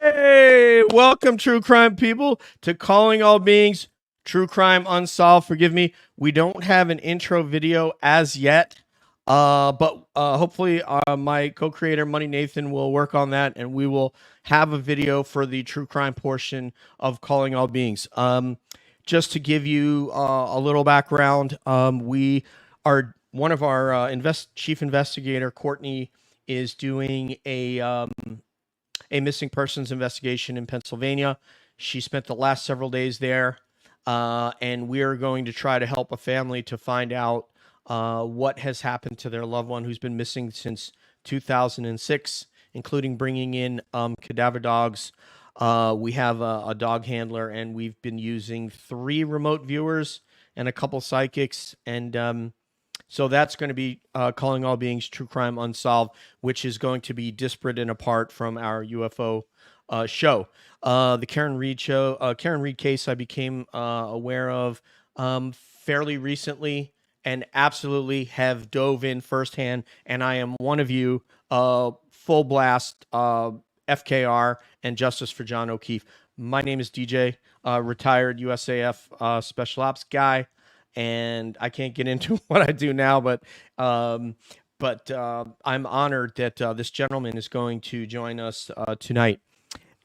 Hey, welcome, true crime people, to Calling All Beings, True Crime Unsolved. Forgive me, we don't have an intro video as yet, but hopefully my co-creator, Money Nathan, will work on that, and we will have a video for the true crime portion of Calling All Beings. Just to give you a little background, we are one of our chief investigator, Courtney, is doing a missing persons investigation in Pennsylvania. She spent the last several days there, and we are going to try to help a family to find out what has happened to their loved one who's been missing since 2006, including bringing in cadaver dogs. We have a dog handler, and we've been using 3 remote viewers and a couple psychics, and so that's going to be Calling All Beings, True Crime Unsolved, which is going to be disparate and apart from our UFO show. The Karen Reed show, Karen Reed case, I became aware of fairly recently, and absolutely have dove in firsthand. And I am one of you, full blast, FKR and Justice for John O'Keefe. My name is DJ, retired USAF Special Ops guy. And I can't get into what I do now, but I'm honored that this gentleman is going to join us tonight.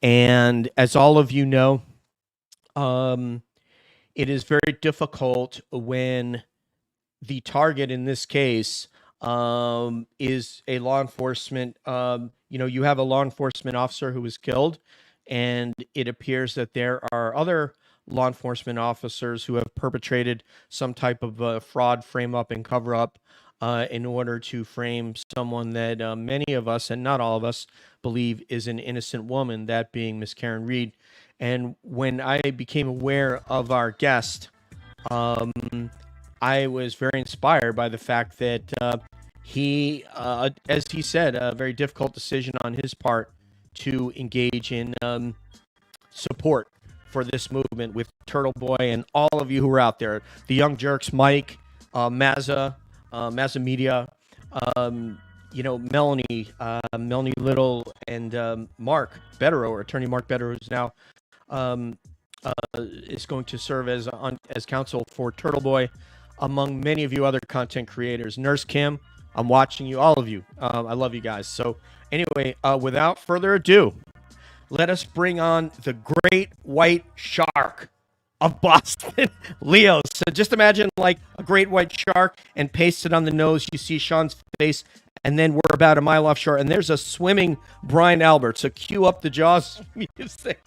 And as all of you know, it is very difficult when the target in this case is a law enforcement. You have a law enforcement officer who was killed, and it appears that there are other law enforcement officers who have perpetrated some type of fraud, frame up, and cover up in order to frame someone that many of us, and not all of us, believe is an innocent woman, that being Miss Karen Reed. And when I became aware of our guest, I was very inspired by the fact that he, as he said, a very difficult decision on his part to engage in support for this movement with Turtle Boy and all of you who are out there, the Young Jerks, Mike, Mazza Media, Melanie Little, and Mark Betterow, Attorney Mark Betterow, who's now is going to serve as counsel for Turtle Boy, among many of you other content creators. Nurse Kim, I'm watching you, all of you. I love you guys. So anyway, without further ado, let us bring on the great white shark of Boston, Leo. So just imagine like a great white shark, and paste it on the nose. You see Sean's face, and then we're about a mile offshore, and there's a swimming Brian Albert. So cue up the Jaws music.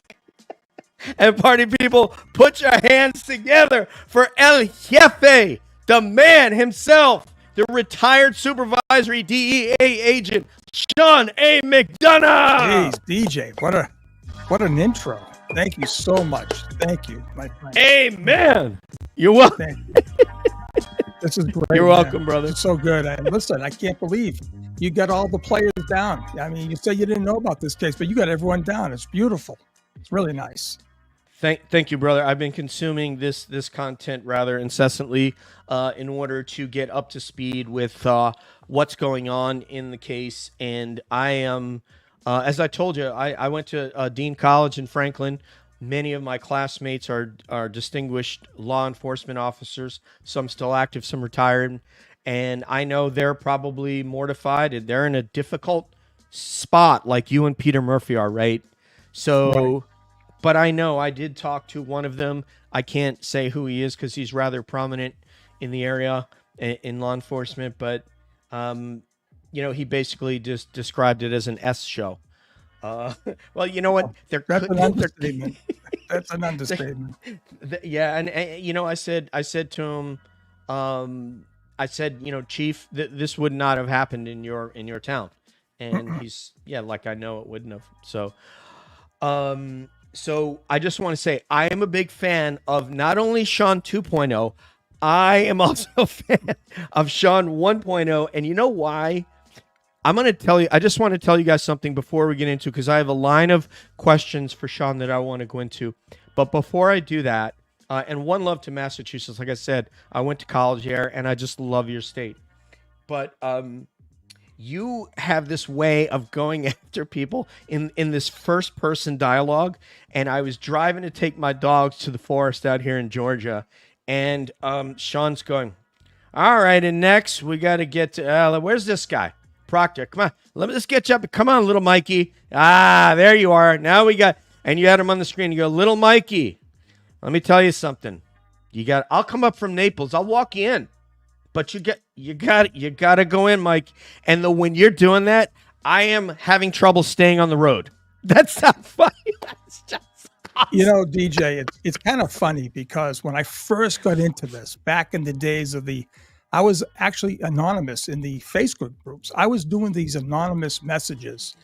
And party people, put your hands together for El Jefe, the man himself, the retired supervisory DEA agent, Sean A. McDonough. Jeez, DJ, what an intro. Thank you so much. Thank you, my friend. Amen. You're welcome. This is great. You're welcome, brother. It's so good. And listen, I can't believe you got all the players down. I mean, you said you didn't know about this case, but you got everyone down. It's beautiful. It's really nice. Thank you, brother. I've been consuming this content rather incessantly in order to get up to speed with what's going on in the case. And I am, as I told you, I went to Dean College in Franklin. Many of my classmates are distinguished law enforcement officers, some still active, some retired. And I know they're probably mortified. They're in a difficult spot like you and Peter Murphy are, right? So... Right. But I know I did talk to one of them. I can't say who he is because he's rather prominent in the area in law enforcement. But, he basically just described it as an S show. Well, you know what? That's an understatement. That's an understatement. Yeah. And I said to him, Chief, this would not have happened in your town. And he's, yeah, like I know it wouldn't have. So I just want to say I am a big fan of not only Sean 2.0, I am also a fan of Sean 1.0. And you know why? I'm going to tell you, I just want to tell you guys something before we get into, because I have a line of questions for Sean that I want to go into. But before I do that, and one love to Massachusetts. Like I said, I went to college there, and I just love your state. But you have this way of going after people in this first person dialogue. And I was driving to take my dogs to the forest out here in Georgia. And Sean's going, all right, and next we got to get to, where's this guy? Proctor, come on. Let's get you up. Come on, little Mikey. Ah, there you are. Now we got, and you had him on the screen. You go, little Mikey, let me tell you something. I'll come up from Naples. I'll walk you in. But you got to go in, Mike. And when you're doing that, I am having trouble staying on the road. That's not funny. That's just awesome. You know, DJ, it's kind of funny because when I first got into this, back in the days of I was actually anonymous in the Facebook groups. I was doing these anonymous messages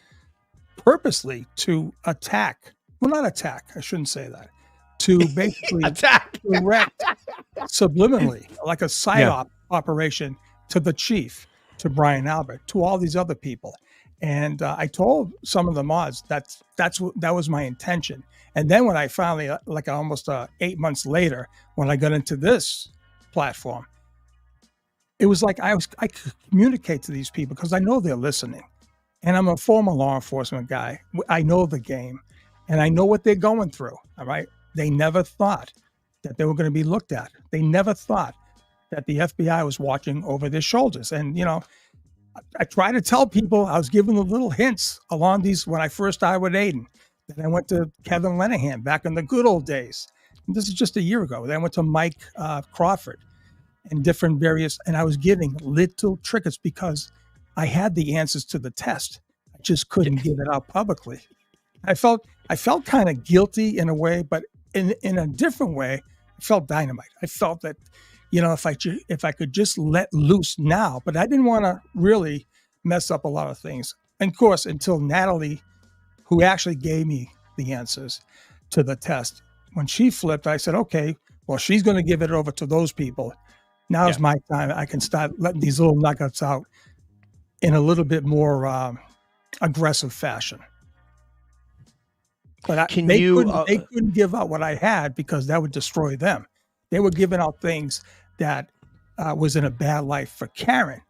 purposely to attack. Well, not attack. I shouldn't say that. To basically attack. Direct subliminally, like a psyop operation to the chief, to Brian Albert, to all these other people. And I told some of the mods that was my intention. And then when I finally, like almost 8 months later, when I got into this platform, it was like I could communicate to these people because I know they're listening. And I'm a former law enforcement guy. I know the game and I know what they're going through. All right. They never thought that they were going to be looked at. They never thought that the FBI was watching over their shoulders. And, you know, I try to tell people, I was giving them little hints along these when I first started with Aiden. Then I went to Kevin Lenahan back in the good old days. And this is just a year ago. Then I went to Mike Crawford and different various, and I was giving little trinkets because I had the answers to the test. I just couldn't give it out publicly. I felt kind of guilty in a way, but in a different way, I felt dynamite. I felt that, you know, if I could just let loose now, but I didn't want to really mess up a lot of things. And of course, until Natalie, who actually gave me the answers to the test, when she flipped, I said, okay, well, she's going to give it over to those people. Now's my time. I can start letting these little nuggets out in a little bit more aggressive fashion. But they couldn't give out what I had because that would destroy them. They were giving out things that was in a bad light for Karen.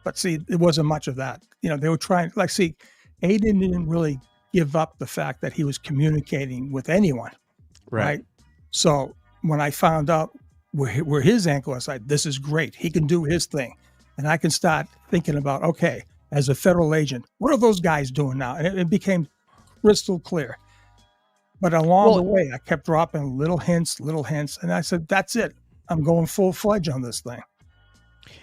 But see, it wasn't much of that. You know, they were trying, like, see, Aiden didn't really give up the fact that he was communicating with anyone. Right? So when I found out where his ankle was, like, this is great. He can do his thing. And I can start thinking about, okay, as a federal agent, what are those guys doing now? And it became crystal clear. But along the way, I kept dropping little hints. And I said, that's it. I'm going full-fledged on this thing.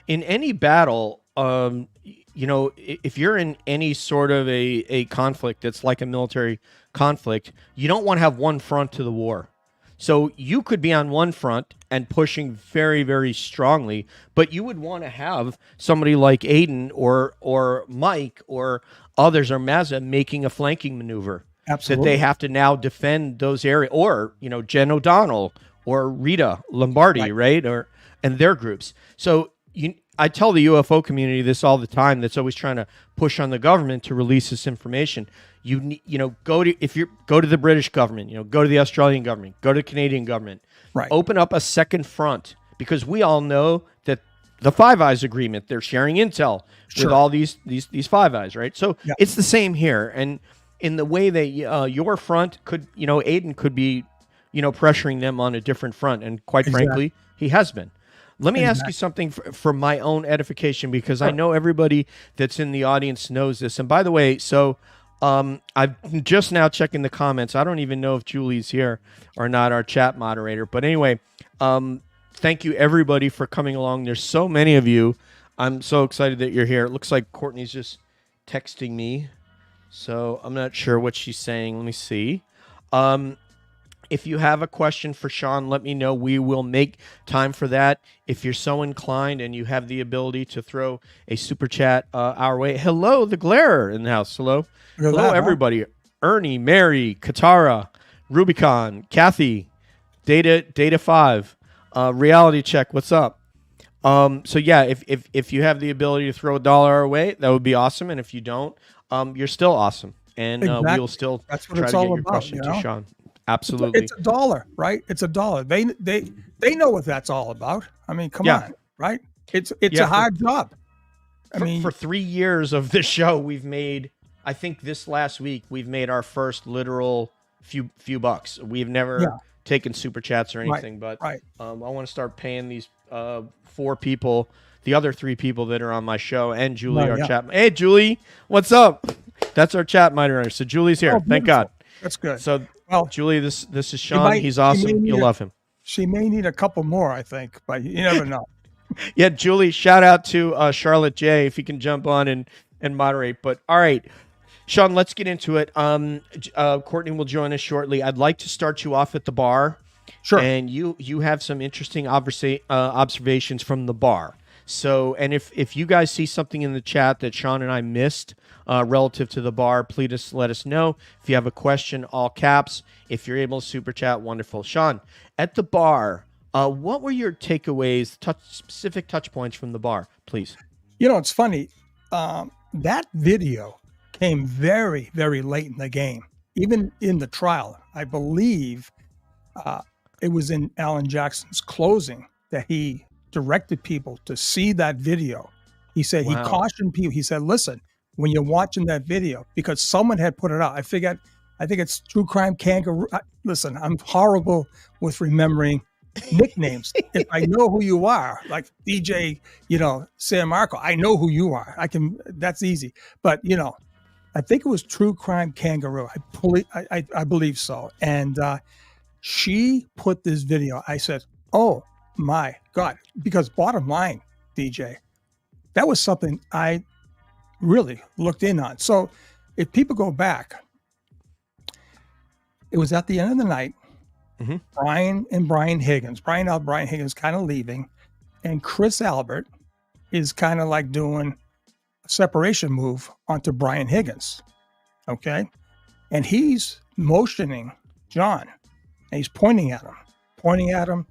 In any battle, you know, if you're in any sort of a conflict that's like a military conflict, you don't want to have one front to the war. So you could be on one front and pushing very, very strongly, but you would want to have somebody like Aiden or Mike or others or Mazza making a flanking maneuver. Absolutely. That they have to now defend those areas, or, you know, Jen O'Donnell or Rita Lombardi, right? And their groups. So I tell the UFO community this all the time. That's always trying to push on the government to release this information. Go to the British government, you know, go to the Australian government, go to the Canadian government, right? Open up a second front, because we all know that the Five Eyes agreement, they're sharing intel with all these Five Eyes, right? So it's the same here, and in the way that your front could, you know, Aiden could be, you know, pressuring them on a different front, and quite frankly, he has been. Let me ask you something for my own edification, because I know everybody that's in the audience knows this. And by the way, so I'm just now checking the comments. I don't even know if Julie's here or not, our chat moderator. But anyway, thank you, everybody, for coming along. There's so many of you. I'm so excited that you're here. It looks like Courtney's just texting me, so I'm not sure what she's saying. Let me see. If you have a question for Sean, let me know. We will make time for that. If you're so inclined and you have the ability to throw a super chat our way. Hello, the Glarer in the house. Hello, everybody. Ernie, Mary, Katara, Rubicon, Kathy, Data 5, Reality Check. What's up? So yeah, if you have the ability to throw $1 our way, that would be awesome. And if you don't, you're still awesome. And we will still That's what try it's to all get your about, question you to know? Sean. Absolutely. It's $1, right? It's $1. They know what that's all about. I mean, come on, right? It's a hard job. I mean, for 3 years of this show, we've made, I think this last week, we've made our first literal few bucks. We've never taken super chats or anything, but I want to start paying these 4 people, the other 3 people that are on my show, and Julie, our chat. Hey, Julie, what's up? That's our chat moderator. So Julie's here. Thank God. That's good. So, Julie, this is Sean. He's awesome. You'll love him. She may need a couple more, I think, but you never know. Yeah, Julie, shout out to Charlotte J. if he can jump on and moderate. But all right, Sean, let's get into it. Courtney will join us shortly. I'd like to start you off at the bar. Sure. And you have some interesting observations from the bar. So, and if you guys see something in the chat that Sean and I missed relative to the bar, please let us know. If you have a question, all caps. If you're able to super chat, wonderful. Sean, at the bar, what were your takeaways, specific touch points from the bar, please? You know, it's funny. That video came very, very late in the game. Even in the trial, I believe it was in Alan Jackson's closing that he directed people to see that video. He said, he cautioned people. He said, listen, when you're watching that video, because someone had put it out. I think it's True Crime Kangaroo. Listen, I'm horrible with remembering nicknames. If I know who you are, like DJ, San Marco, I know who you are. That's easy. But, I think it was True Crime Kangaroo. I believe so. And she put this video. I said, oh my God, because bottom line, DJ, that was something I really looked in on. So if people go back, it was at the end of the night. Mm-hmm. Brian Higgins kind of leaving, and Chris Albert is kind of like doing a separation move onto Brian Higgins. Okay. And he's motioning John, and he's pointing at him,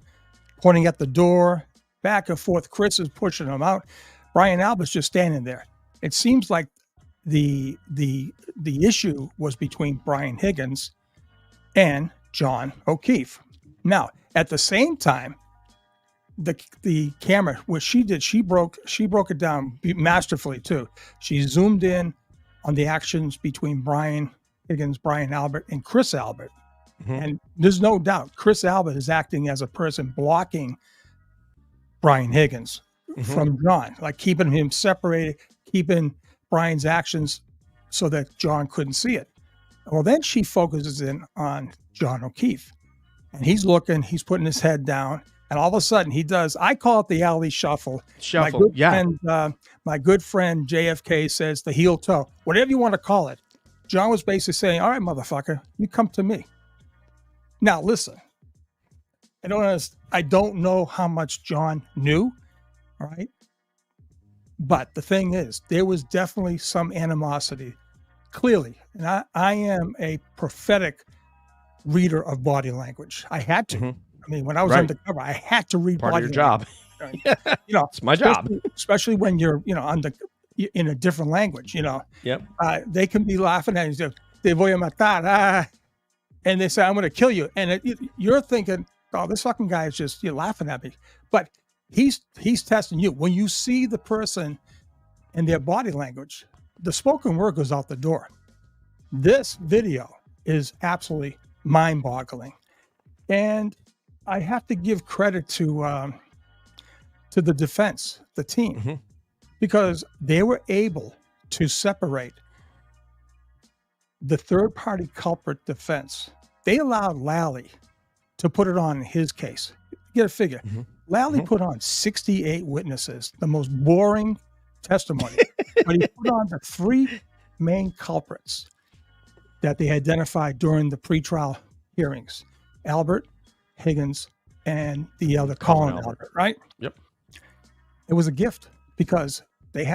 pointing at the door, back and forth. Chris is pushing him out. Brian Albert's just standing there. It seems like the issue was between Brian Higgins and John O'Keefe. Now, at the same time, the camera, what she did, she broke it down masterfully too. She zoomed in on the actions between Brian Higgins, Brian Albert, and Chris Albert. Mm-hmm. And there's no doubt Chris Albert is acting as a person blocking Brian Higgins from John, like keeping him separated, keeping Brian's actions so that John couldn't see it. Well, then she focuses in on John O'Keefe, and he's putting his head down, and all of a sudden he does, I call it the alley shuffle. My good friend JFK says the heel toe, whatever you want to call it. John was basically saying, all right, motherfucker, you come to me. Now, listen, I don't know how much John knew, all right? But the thing is, there was definitely some animosity, clearly. And I am a prophetic reader of body language. I had to. Mm-hmm. I mean, when I was undercover, I had to read part body of your language. Job. It's my job. Especially when you're, in a different language, Yep. They can be laughing at you. Te voy a matar. And they say, I'm going to kill you. And you're thinking, oh, this fucking guy is just laughing at me. But he's testing you. When you see the person and their body language, the spoken word goes out the door. This video is absolutely mind-boggling. And I have to give credit to the defense, the team, because they were able to separate the third-party culprit defense. They allowed Lally to put it on in his case. Get a figure. Lally put on 68 witnesses, the most boring testimony. But he put on the 3 main culprits that they identified during the pretrial hearings: Albert, Higgins, and the other Colin Albert, right? Yep. It was a gift because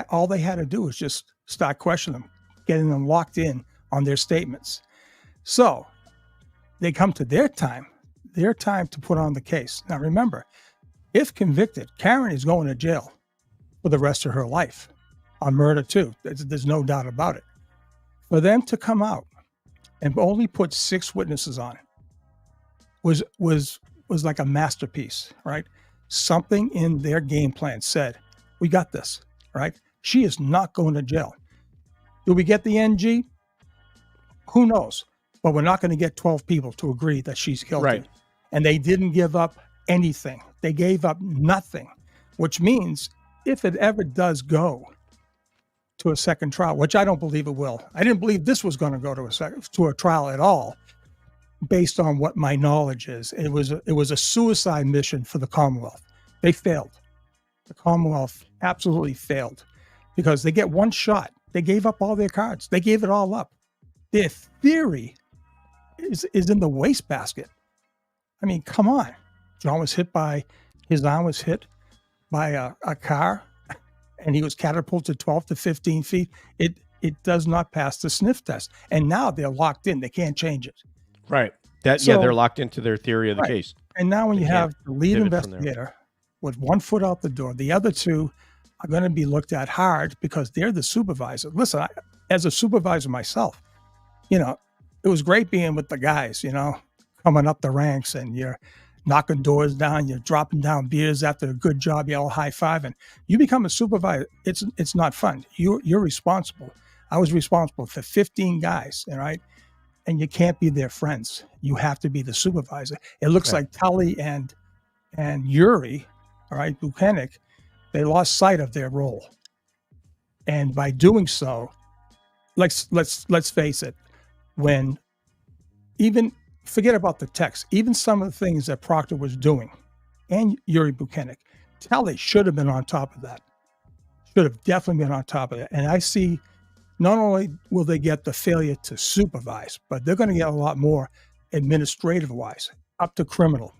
all they had to do was just start questioning them, getting them locked in on their statements. So they come to their time to put on the case. Now, remember, if convicted, Karen is going to jail for the rest of her life on murder too. There's no doubt about it. For them to come out and only put 6 witnesses on was like a masterpiece, right? Something in their game plan said, we got this, right? She is not going to jail. Do we get the NG? Who knows? But we're not going to get 12 people to agree that she's guilty. Right. And they didn't give up anything. They gave up nothing, which means if it ever does go to a second trial, which I don't believe it will. I didn't believe this was going to go to a trial at all, based on what my knowledge is. It was a suicide mission for the Commonwealth. They failed. The Commonwealth absolutely failed because they get one shot. They gave up all their cards. They gave it all up. Their theory is in the wastebasket. I mean, come on. His arm was hit by a car, and he was catapulted 12 to 15 feet. It does not pass the sniff test. And now they're locked in. They can't change it. Right. They're locked into their theory of the case. And now when you have the lead investigator with 1 foot out the door, the other 2 are going to be looked at hard because they're the supervisor. Listen, as a supervisor myself, it was great being with the guys, coming up the ranks, and you're knocking doors down, you're dropping down beers after a good job, you're all high-fiving. You become a supervisor, it's not fun. You're responsible. I was responsible for 15 guys, all right? And you can't be their friends. You have to be the supervisor. It looks like Tully and Yuri, all right, Buchanan, they lost sight of their role. And by doing so, let's face it, when even forget about the text, even some of the things that Proctor was doing and Yuri Buchanan, Tully should have been on top of that. Should have definitely been on top of it. And I see not only will they get the failure to supervise, but they're going to get a lot more administrative-wise, up to criminal.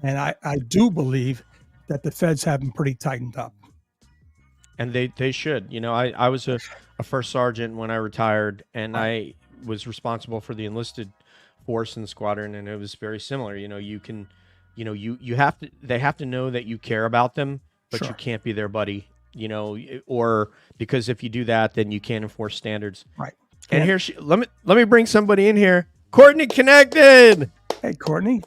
And I do believe that the feds have them pretty tightened up. And they should. I was a first sergeant when I retired, and I was responsible for the enlisted force in the squadron, and it was very similar. They have to know that you care about them, but you can't be their buddy, or because if you do that, then you can't enforce standards. Right. And here, let me bring somebody in here. Courtney connected. Hey, Courtney.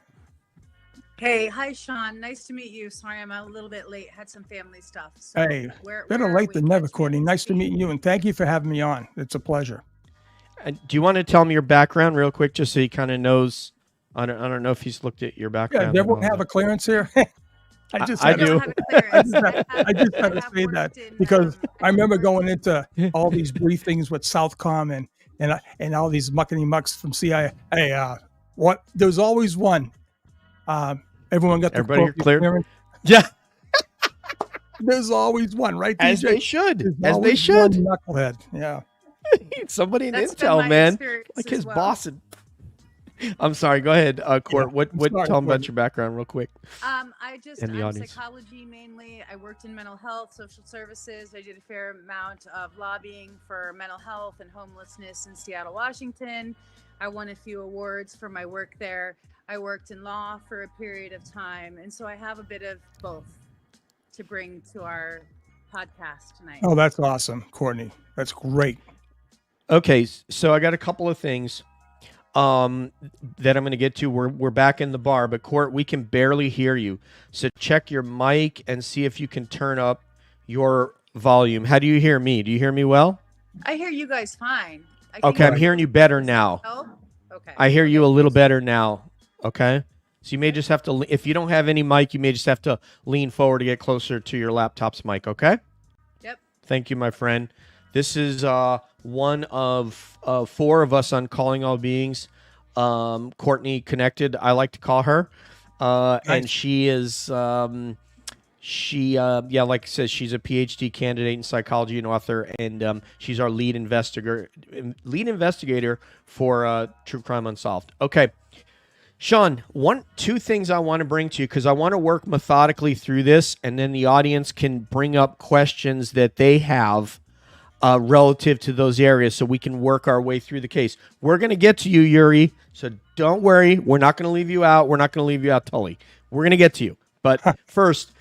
Hey, hi, Sean. Nice to meet you. Sorry, I'm a little bit late. Had some family stuff. So hey, better late than never, Courtney. Nice to meet you, and thank you for having me on. It's a pleasure. Do you want to tell me your background real quick, just so he kind of knows? I don't know if he's looked at your background. Yeah, everyone have a clearance here. I do. I just had to say that because I remember going into all these briefings with Southcom and all these muckety mucks from CIA. Hey, there's always one. Everyone got everybody cleared. Clearance. Yeah. There's always one, right? As DJ? they should. There's As they should. Knucklehead. Yeah. Somebody in That's intel, man. Like his well. boss. I'm sorry. Go ahead, Court. Yeah, What? Tell them about your background, real quick. I'm audience. psychology mainly. I worked in mental health, social services. I did a fair amount of lobbying for mental health and homelessness in Seattle, Washington. I won a few awards for my work there. I worked in law for a period of time, and so I have a bit of both to bring to our podcast tonight. Oh, that's awesome, Courtney. That's great. Okay, so I got a couple of things that I'm going to get to. We're back in the bar, but Court, we can barely hear you. So check your mic and see if you can turn up your volume. How do you hear me? Do you hear me well? I hear you guys fine. Okay, I'm hearing you better now. Oh, okay. I hear you a little better now. Okay. So you may just have to, if you don't have any mic, you may just have to lean forward to get closer to your laptop's mic. Okay. Yep. Thank you, my friend. This is one of 4 of us on Calling All Beings. Courtney connected, I like to call her. Nice. And she is, like I said, she's a PhD candidate in psychology and author, and she's our lead investigator for True Crime Unsolved. Okay. Sean, 2 things I want to bring to you because I want to work methodically through this, and then the audience can bring up questions that they have relative to those areas so we can work our way through the case. We're going to get to you, Yuri, so don't worry. We're not going to leave you out. We're not going to leave you out, Tully. We're going to get to you. But first,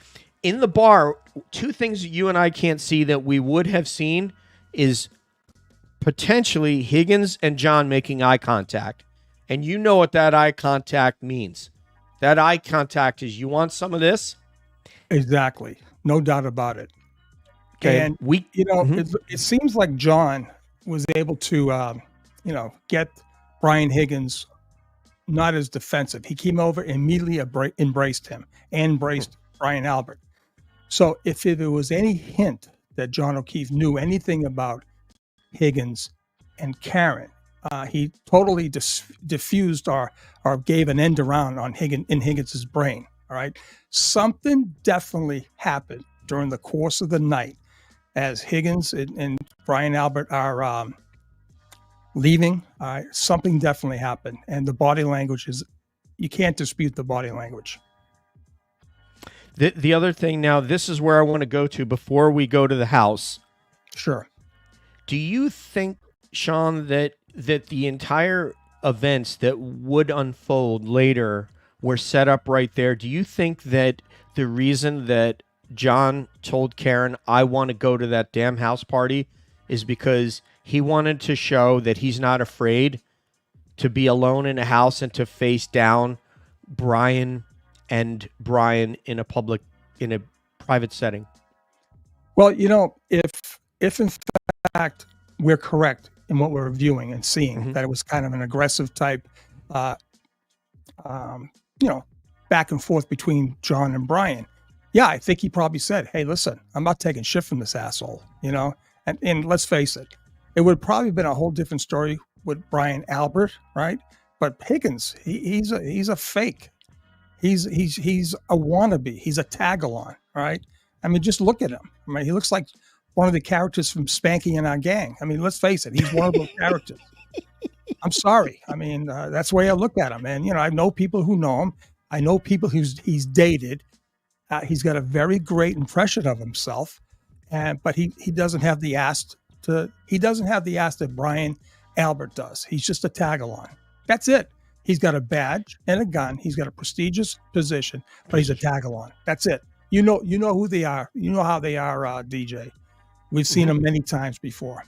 in the bar, two things that you and I can't see that we would have seen is potentially Higgins and John making eye contact. And you know what that eye contact means. That eye contact is, you want some of this? Exactly. No doubt about it. Okay. And it seems like John was able to, get Brian Higgins not as defensive. He came over, immediately embraced him and embraced Brian Albert. So if there was any hint that John O'Keefe knew anything about Higgins and Karen, he totally diffused or gave an end around on Higgins's brain. All right. Something definitely happened during the course of the night as Higgins and Brian Albert are leaving. Something definitely happened. And the body language you can't dispute the body language. The other thing now, this is where I want to go to before we go to the house. Sure. Do you think, Sean, that the entire events that would unfold later were set up right there? Do you think that the reason that John told Karen, I want to go to that damn house party, is because he wanted to show that he's not afraid to be alone in a house and to face down Brian in a private setting? Well, if in fact we're correct in what we're viewing and seeing, that it was kind of an aggressive type, back and forth between John and Brian. Yeah, I think he probably said, hey, listen, I'm not taking shit from this asshole, and let's face it, it would probably have been a whole different story with Brian Albert, right? But Higgins, he's a fake. He's a wannabe. He's a tag-along, right? I mean, just look at him. I mean, he looks like one of the characters from Spanky and Our Gang. I mean, let's face it, he's one of those characters. I'm sorry. I mean, that's the way I look at him. And, I know people who know him. I know people he's dated. He's got a very great impression of himself, but he doesn't have the ass that Brian Albert does. He's just a tag-along. That's it. He's got a badge and a gun. He's got a prestigious position, but he's a tag-along. That's it. You know who they are. You know how they are, DJ. We've seen them many times before.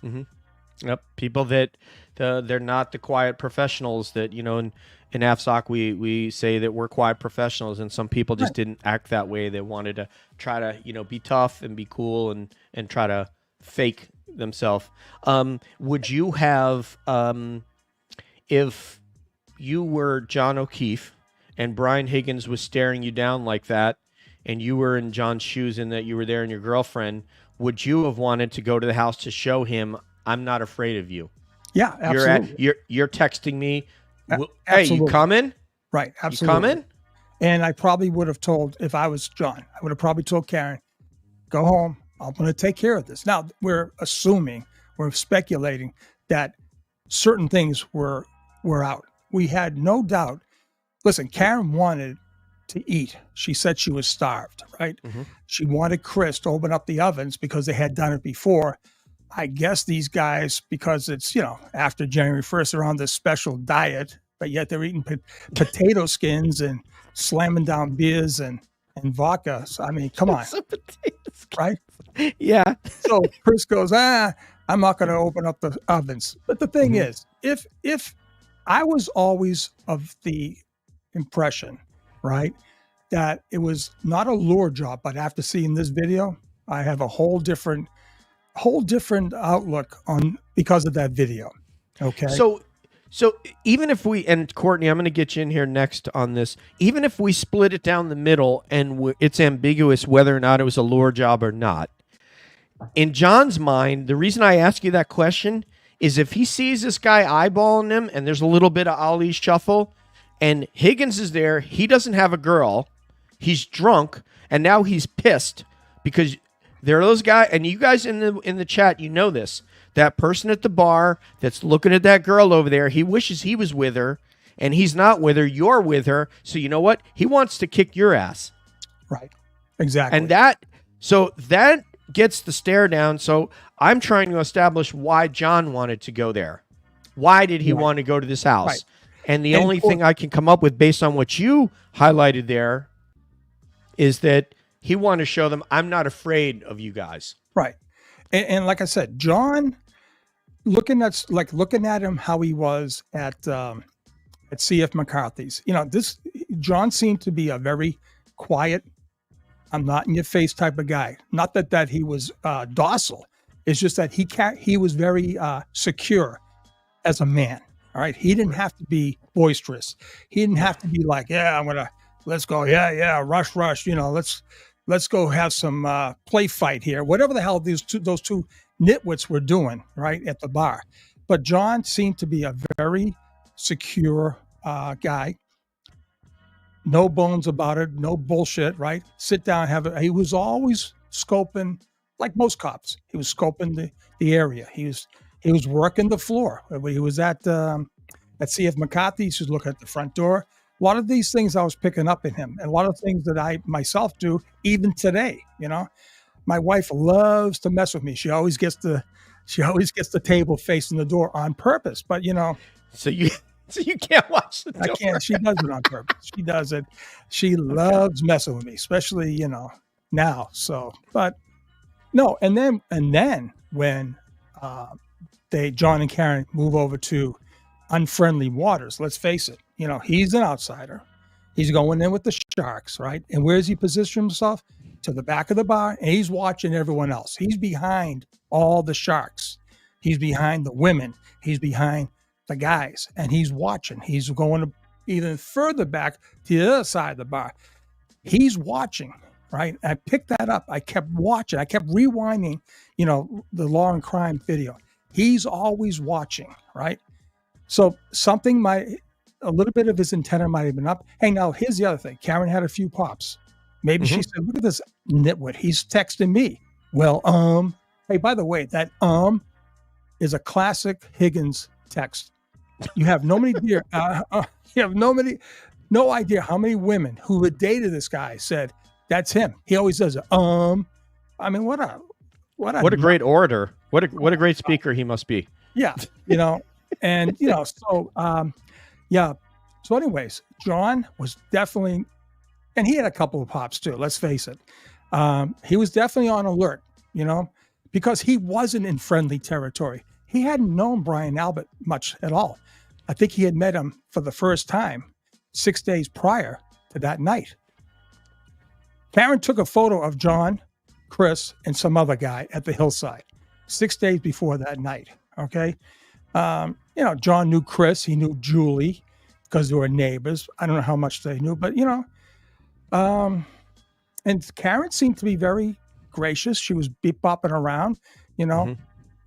Yep, people that they're not the quiet professionals that in AFSOC we say that we're quiet professionals, and some people just didn't act that way. They wanted to try to be tough and be cool and try to fake themselves. Would you have if you were John O'Keefe and Brian Higgins was staring you down like that, and you were in John's shoes and that you were there and your girlfriend, would you have wanted to go to the house to show him, I'm not afraid of you? Yeah, absolutely. You're texting me, hey, you coming? Right, absolutely. You coming? And I probably would have told, if I was John, I would have probably told Karen, go home. I'm going to take care of this. Now, we're speculating that certain things were out. We had no doubt. Listen, Karen wanted to eat. She said she was starved, right? She wanted Chris to open up the ovens because they had done it before. I guess these guys, because it's, after January 1st, they're on this special diet, but yet they're eating potato skins and slamming down beers and vodka. So, I mean, come on. Right? Yeah. So Chris goes, I'm not going to open up the ovens. But the thing is, if I was always of the impression, right, that it was not a lure job, but after seeing this video, I have a whole different outlook on because of that video. Okay. So even if we, and Courtney, I'm going to get you in here next on this, even if we split it down the middle and it's ambiguous whether or not it was a lure job or not, in John's mind, the reason I ask you that question is if he sees this guy eyeballing him and there's a little bit of Ali shuffle and Higgins is there, he doesn't have a girl, he's drunk, and now he's pissed because there are those guys, and you guys in the chat, you know this, that person at the bar that's looking at that girl over there, he wishes he was with her, and he's not with her, you're with her, so you know what? He wants to kick your ass. Right. Exactly. And that gets the stare down, so I'm trying to establish why John wanted to go there. Why did he want to go to this house? Right. And the only thing I can come up with based on what you highlighted there is that he wanted to show them, I'm not afraid of you guys. Right. And like I said, John, looking at him, how he was at CF McCarthy's, John seemed to be a very quiet, I'm not in your face type of guy. Not that he was docile. It's just that he was very secure as a man. All right. He didn't have to be boisterous. He didn't have to be like, let's go. Yeah. Rush. Let's go have some play fight here. Whatever the hell those two nitwits were doing right at the bar. But John seemed to be a very secure guy. No bones about it. No bullshit, right? Sit down, he was always scoping, like most cops. He was scoping the area. He was working the floor. He was at CF McCarthy. He should look at the front door. A lot of these things I was picking up in him, and a lot of things that I myself do even today. My wife loves to mess with me. She always gets the table facing the door on purpose. But so you can't watch the door. I can't. She does it on purpose. She does it. She loves messing with me, especially now. So, but no. And then when John and Karen move over to unfriendly waters, let's face it, he's an outsider. He's going in with the sharks, right? And where does he position himself? To the back of the bar, and he's watching everyone else. He's behind all the sharks. He's behind the women. He's behind the guys, and he's watching. He's going even further back to the other side of the bar. He's watching, right? I picked that up. I kept watching. I kept rewinding, the Law and Crime video. He's always watching, right? So a little bit of his antenna might have been up. Hey, now here's the other thing. Karen had a few pops. Maybe she said, look at this nitwit. He's texting me. Well, hey, by the way, that is a classic Higgins text. You have no idea. You have no idea how many women who had dated this guy said that's him. He always does it. I mean, what a great orator. What a great speaker he must be. Yeah, and So, anyways, John was definitely, and he had a couple of pops too. Let's face it. He was definitely on alert. Because he wasn't in friendly territory. He hadn't known Brian Albert much at all. I think he had met him for the first time 6 days prior to that night. Karen took a photo of John, Chris, and some other guy at the hillside 6 days before that night. Okay. John knew Chris. He knew Julie because they were neighbors. I don't know how much they knew, but, and Karen seemed to be very gracious. She was bopping around,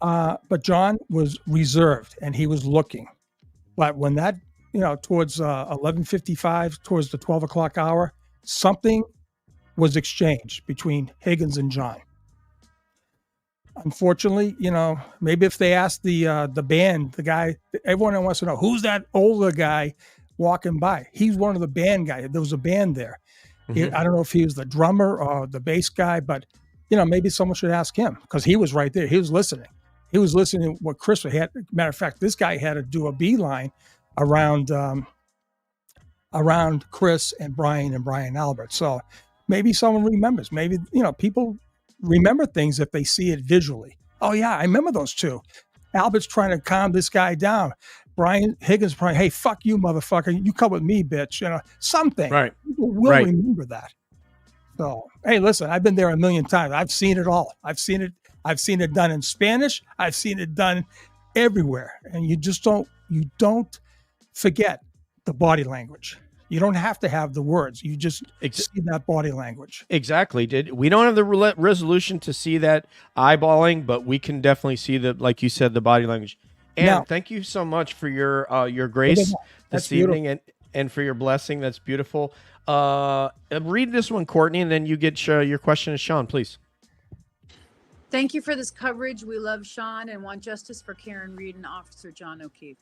but John was reserved and he was looking. But when that, towards 11:55, towards the 12 o'clock hour, something was exchanged between Higgins and John. Unfortunately, maybe if they asked the band, the guy, everyone wants to know, who's that older guy walking by? He's one of the band guys. There was a band there. I don't know if he was the drummer or the bass guy, but maybe someone should ask him because he was right there. He was listening. He was listening to what Chris had. Matter of fact, this guy had to do a beeline around Chris and Brian Albert. So maybe someone remembers. Maybe people remember things if they see it visually. Oh yeah, I remember those two. Albert's trying to calm this guy down. Brian Higgins probably, hey, fuck you, motherfucker. You come with me, bitch. Something. Right. People will remember that. So, hey, listen, I've been there a million times. I've seen it all. I've seen it done in Spanish. I've seen it done everywhere. And you just don't forget the body language. You don't have to have the words. You just see that body language. Exactly. We don't have the resolution to see that eyeballing, but we can definitely see like you said, the body language. And now, thank you so much for your grace this evening and for your blessing. That's beautiful. Read this one, Courtney, and then you get your question to Sean, please. Thank you for this coverage. We love Sean and want justice for Karen Reed and Officer John O'Keefe.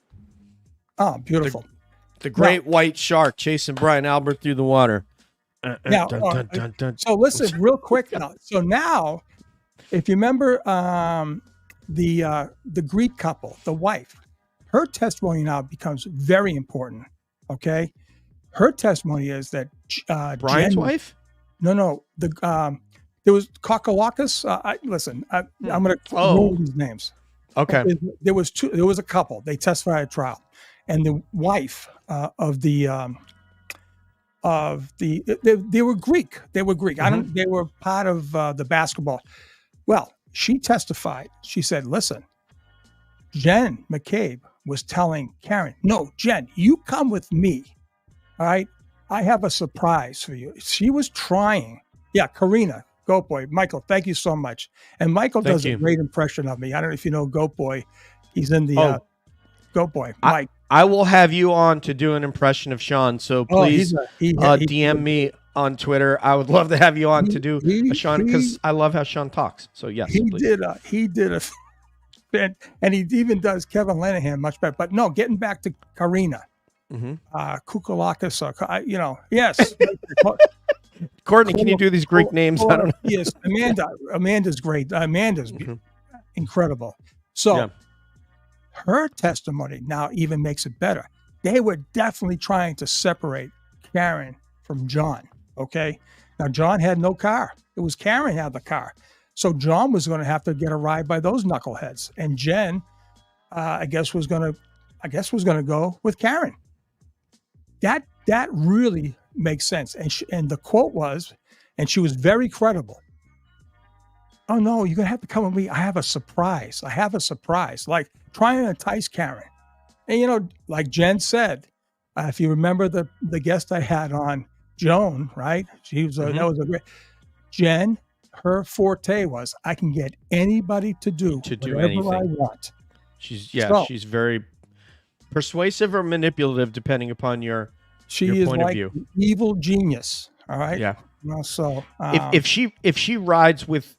Oh, beautiful. The great white shark chasing Brian Albert through the water. Now, so listen real quick. So now, if you remember the Greek couple, the wife, her testimony now becomes very important. Okay. Her testimony is that Brian's Jen, wife? No. There was Kakalakis. I'm going to roll these names. Okay. There was two. There was a couple. They testified at trial, and the wife they were Greek. They were Greek. They were part of the basketball. Well, she testified. She said, "Listen, Jen McCabe was telling Karen, no, Jen, you come with me. All right, I have a surprise for you." She was trying. Yeah, Karina. Goat Boy. Michael, thank you so much. And Michael does a great impression of me. I don't know if you know Goat Boy. He's in the Goat Boy. Mike. I will have you on to do an impression of Sean. So please DM me on Twitter. I would love to have you on to do a Sean, because I love how Sean talks. So yes, he did a and he even does Kevin Lanahan much better. But no, getting back to Karina. Kukalakis, yes. Courtney, can you do these Greek names? I don't know. Yes, Amanda's great. Amanda's incredible. So her testimony now even makes it better. They were definitely trying to separate Karen from John. Okay. Now John had no car. It was Karen had the car. So John was going to have to get a ride by those knuckleheads. And Jen, I guess was going to go with Karen. That really makes sense. And the quote was, and she was very credible. "Oh no, you're going to have to come with me. I have a surprise. Like trying to entice Karen. And like Jen said, if you remember the guest I had on, Joan, right? She was that was a great Jen. Her forte was, I can get anybody to do anything I want. She's very persuasive or manipulative, depending upon your point of view. An evil genius. All right. Yeah. So if she rides with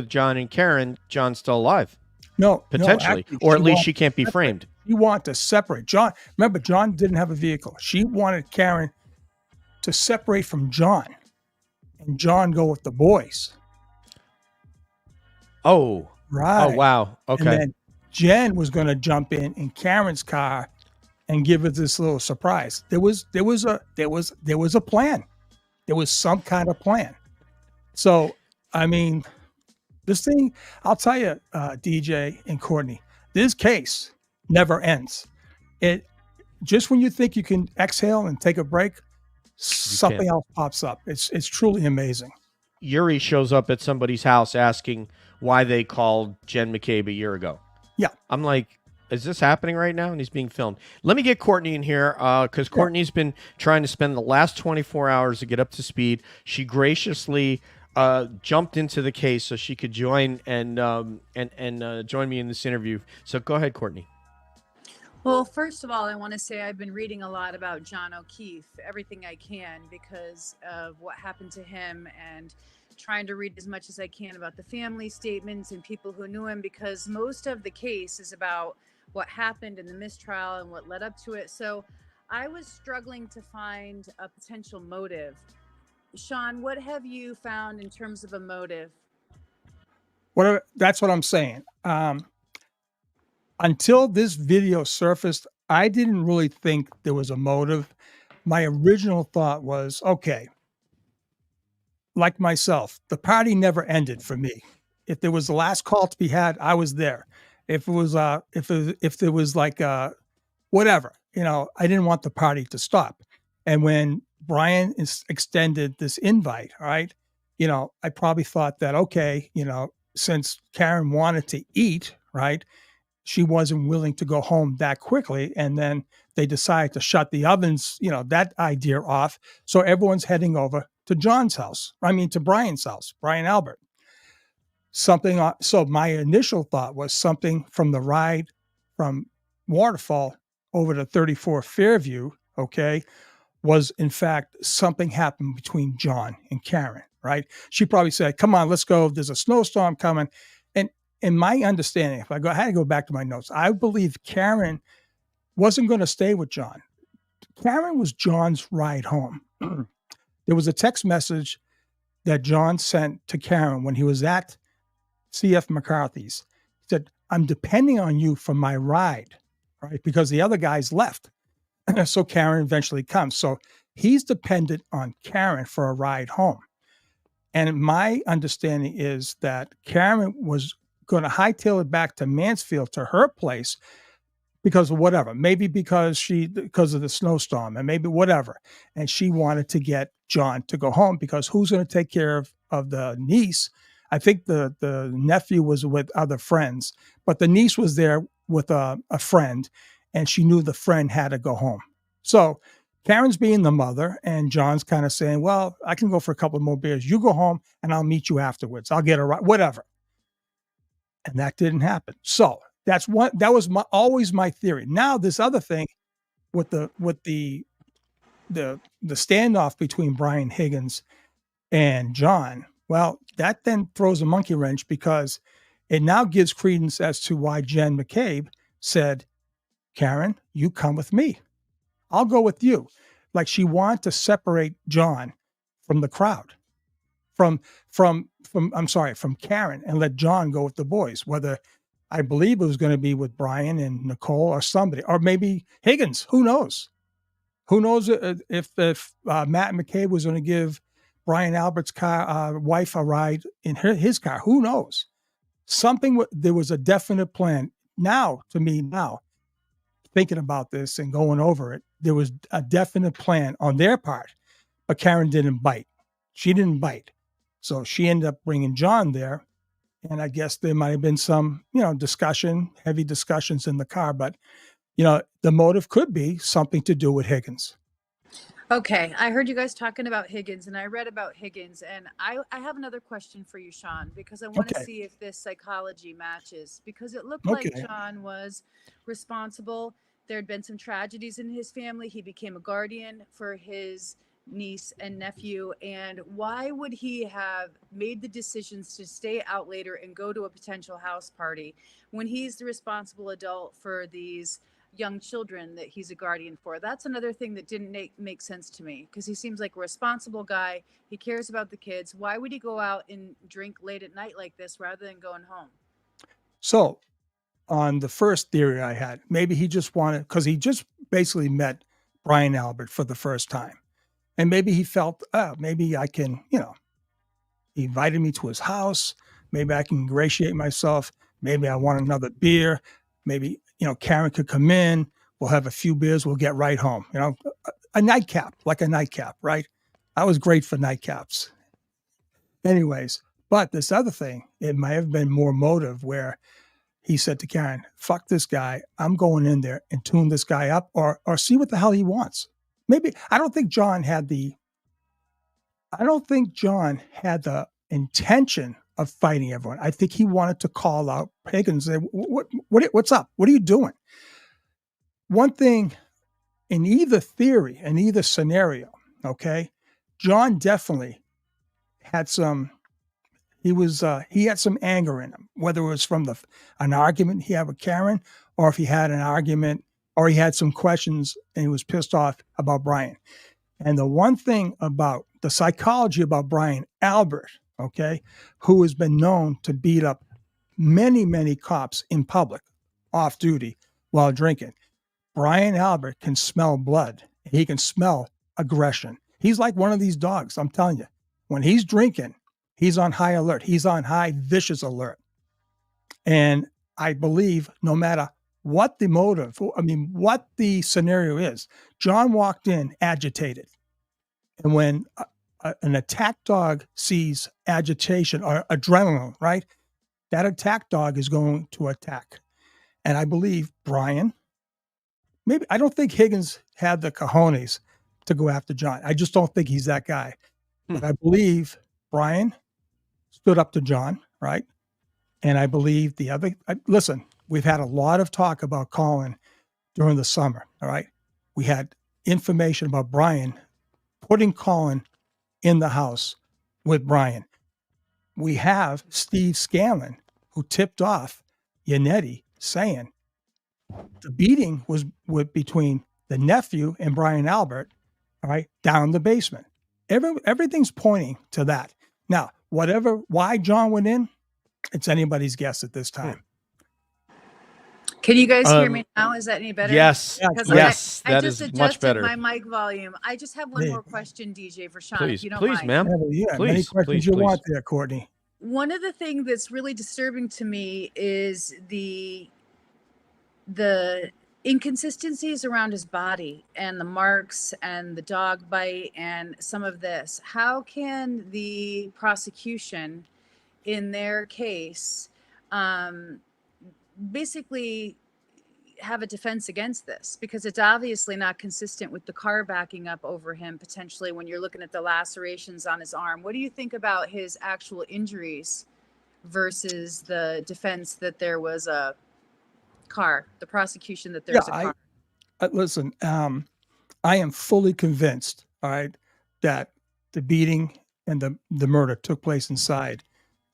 John and Karen, John's still alive. No, potentially, actually, or at least she can't be framed. You want to separate John. Remember, John didn't have a vehicle. She wanted Karen to separate from John, and John go with the boys. Oh, right. Oh, wow. Okay. And then Jen was going to jump in Karen's car and give it this little surprise. There was a plan. There was some kind of plan. So, I mean, this thing, I'll tell you, DJ and Courtney, this case never ends. It just when you think you can exhale and take a break, something else pops up. It's truly amazing. Yuri shows up at somebody's house asking why they called Jen McCabe a year ago. Yeah. I'm like, is this happening right now? And he's being filmed. Let me get Courtney in here because Courtney's been trying to spend the last 24 hours to get up to speed. She graciously jumped into the case so she could join and join me in this interview. So go ahead, Courtney. Well, first of all, I want to say I've been reading a lot about John O'Keefe, everything I can, because of what happened to him, and trying to read as much as I can about the family statements and people who knew him, because most of the case is about what happened in the mistrial and what led up to it. So I was struggling to find a potential motive. Sean, what have you found in terms of a motive? That's what I'm saying. Until this video surfaced, I didn't really think there was a motive. My original thought was, okay, like myself, the party never ended for me. If there was the last call to be had, I was there. If it was, if there was like whatever, I didn't want the party to stop. And when Brian extended this invite, all right, I probably thought that, okay, since Karen wanted to eat, right, she wasn't willing to go home that quickly. And then they decided to shut the ovens, that idea off. So everyone's heading over to to Brian's house, Brian Albert. So my initial thought was something from the ride from Waterfall over to 34 Fairview, okay, was in fact something happened between John and Karen, right? She probably said, come on, let's go. There's a snowstorm coming. And in my understanding, I had to go back to my notes, I believe Karen wasn't going to stay with John. Karen was John's ride home. There was a text message that John sent to Karen when he was at CF McCarthy's. He said, I'm depending on you for my ride. right? Because the other guys left. So Karen eventually comes. So he's dependent on Karen for a ride home. And my understanding is that Karen was going to hightail it back to Mansfield to her place because of whatever, maybe because of the snowstorm and maybe whatever. And she wanted to get John to go home because who's going to take care of the niece? I think the nephew was with other friends, but the niece was there with a friend, and she knew the friend had to go home. So Karen's being the mother, and John's kind of saying, well, I can go for a couple more beers. You go home, and I'll meet you afterwards. I'll get a ride, whatever. And that didn't happen. So that was always my theory. Now this other thing with the standoff between Brian Higgins and John, well, that then throws a monkey wrench because it now gives credence as to why Jen McCabe said, Karen, you come with me. I'll go with you. Like she wanted to separate John from the crowd, from Karen, and let John go with the boys, whether I believe it was going to be with Brian and Nicole or somebody, or maybe Higgins. Who knows? Who knows if Matt McCabe was going to give Brian Albert's wife a ride in his car? Who knows? There was a definite plan. Now, thinking about this and going over it, there was a definite plan on their part, but Karen didn't bite. She didn't bite. So she ended up bringing John there. And I guess there might have been some, heavy discussions in the car, but, the motive could be something to do with Higgins. Okay, I heard you guys talking about Higgins, and I read about Higgins, and I have another question for you, Sean, because I want to see if this psychology matches, because it looked like John was responsible. There had been some tragedies in his family. He became a guardian for his niece and nephew, and why would he have made the decisions to stay out later and go to a potential house party when he's the responsible adult for these young children that he's a guardian for? That's another thing that didn't make sense to me, because he seems like a responsible guy. He cares about the kids. Why would he go out and drink late at night like this rather than going home? So on the first theory I had, maybe he just wanted, because he just basically met Brian Albert for the first time. And maybe he felt, maybe I can, he invited me to his house. Maybe I can ingratiate myself. Maybe I want another beer. Maybe, Karen could come in. We'll have a few beers. We'll get right home. A nightcap, like a nightcap, right? I was great for nightcaps. Anyways, but this other thing, it might have been more motive where he said to Karen, fuck this guy. I'm going in there and tune this guy up or see what the hell he wants. Maybe, I don't think John had the intention of fighting everyone. I think he wanted to call out Higgins and say, what's up? What are you doing? One thing in either theory, in either scenario, okay, John definitely had he had some anger in him, whether it was from an argument he had with Karen, or if he had an argument, or he had some questions and he was pissed off about Brian. And the one thing about the psychology about Brian Albert, okay, who has been known to beat up many, many cops in public, off duty, while drinking. Brian Albert can smell blood. He can smell aggression. He's like one of these dogs, I'm telling you. When he's drinking, he's on high alert. He's on high vicious alert. And I believe no matter what the motive, what the scenario is, John walked in agitated. And when an attack dog sees agitation or adrenaline, right, that attack dog is going to attack. And I believe Brian, I don't think Higgins had the cojones to go after John. I just don't think he's that guy. But I believe Brian stood up to John, right? And I believe listen, we've had a lot of talk about Colin during the summer, all right? We had information about Brian putting Colin in the house with Brian. We have Steve Scanlon, who tipped off Yannetti, saying the beating was between the nephew and Brian Albert, all right, down the basement. Everything's pointing to that. Now, why John went in, it's anybody's guess at this time. Can you guys hear me now? Is that any better? Yes. Yes. Yes. I That just is adjusted much better. my mic volume. I just have one Hey. more question, DJ, for Sean, Please, if you don't please, mind. ma'am. Yeah, Please, many questions please, you please. want there, Courtney. One of the things that's really disturbing to me is the inconsistencies around his body and the marks and the dog bite and some of this. How can the prosecution in their case basically have a defense against this? Because it's obviously not consistent with the car backing up over him potentially when you're looking at the lacerations on his arm. What do you think about his actual injuries versus the defense that there was a car, the prosecution that there's a car? Listen, I am fully convinced, all right, that the beating and the murder took place inside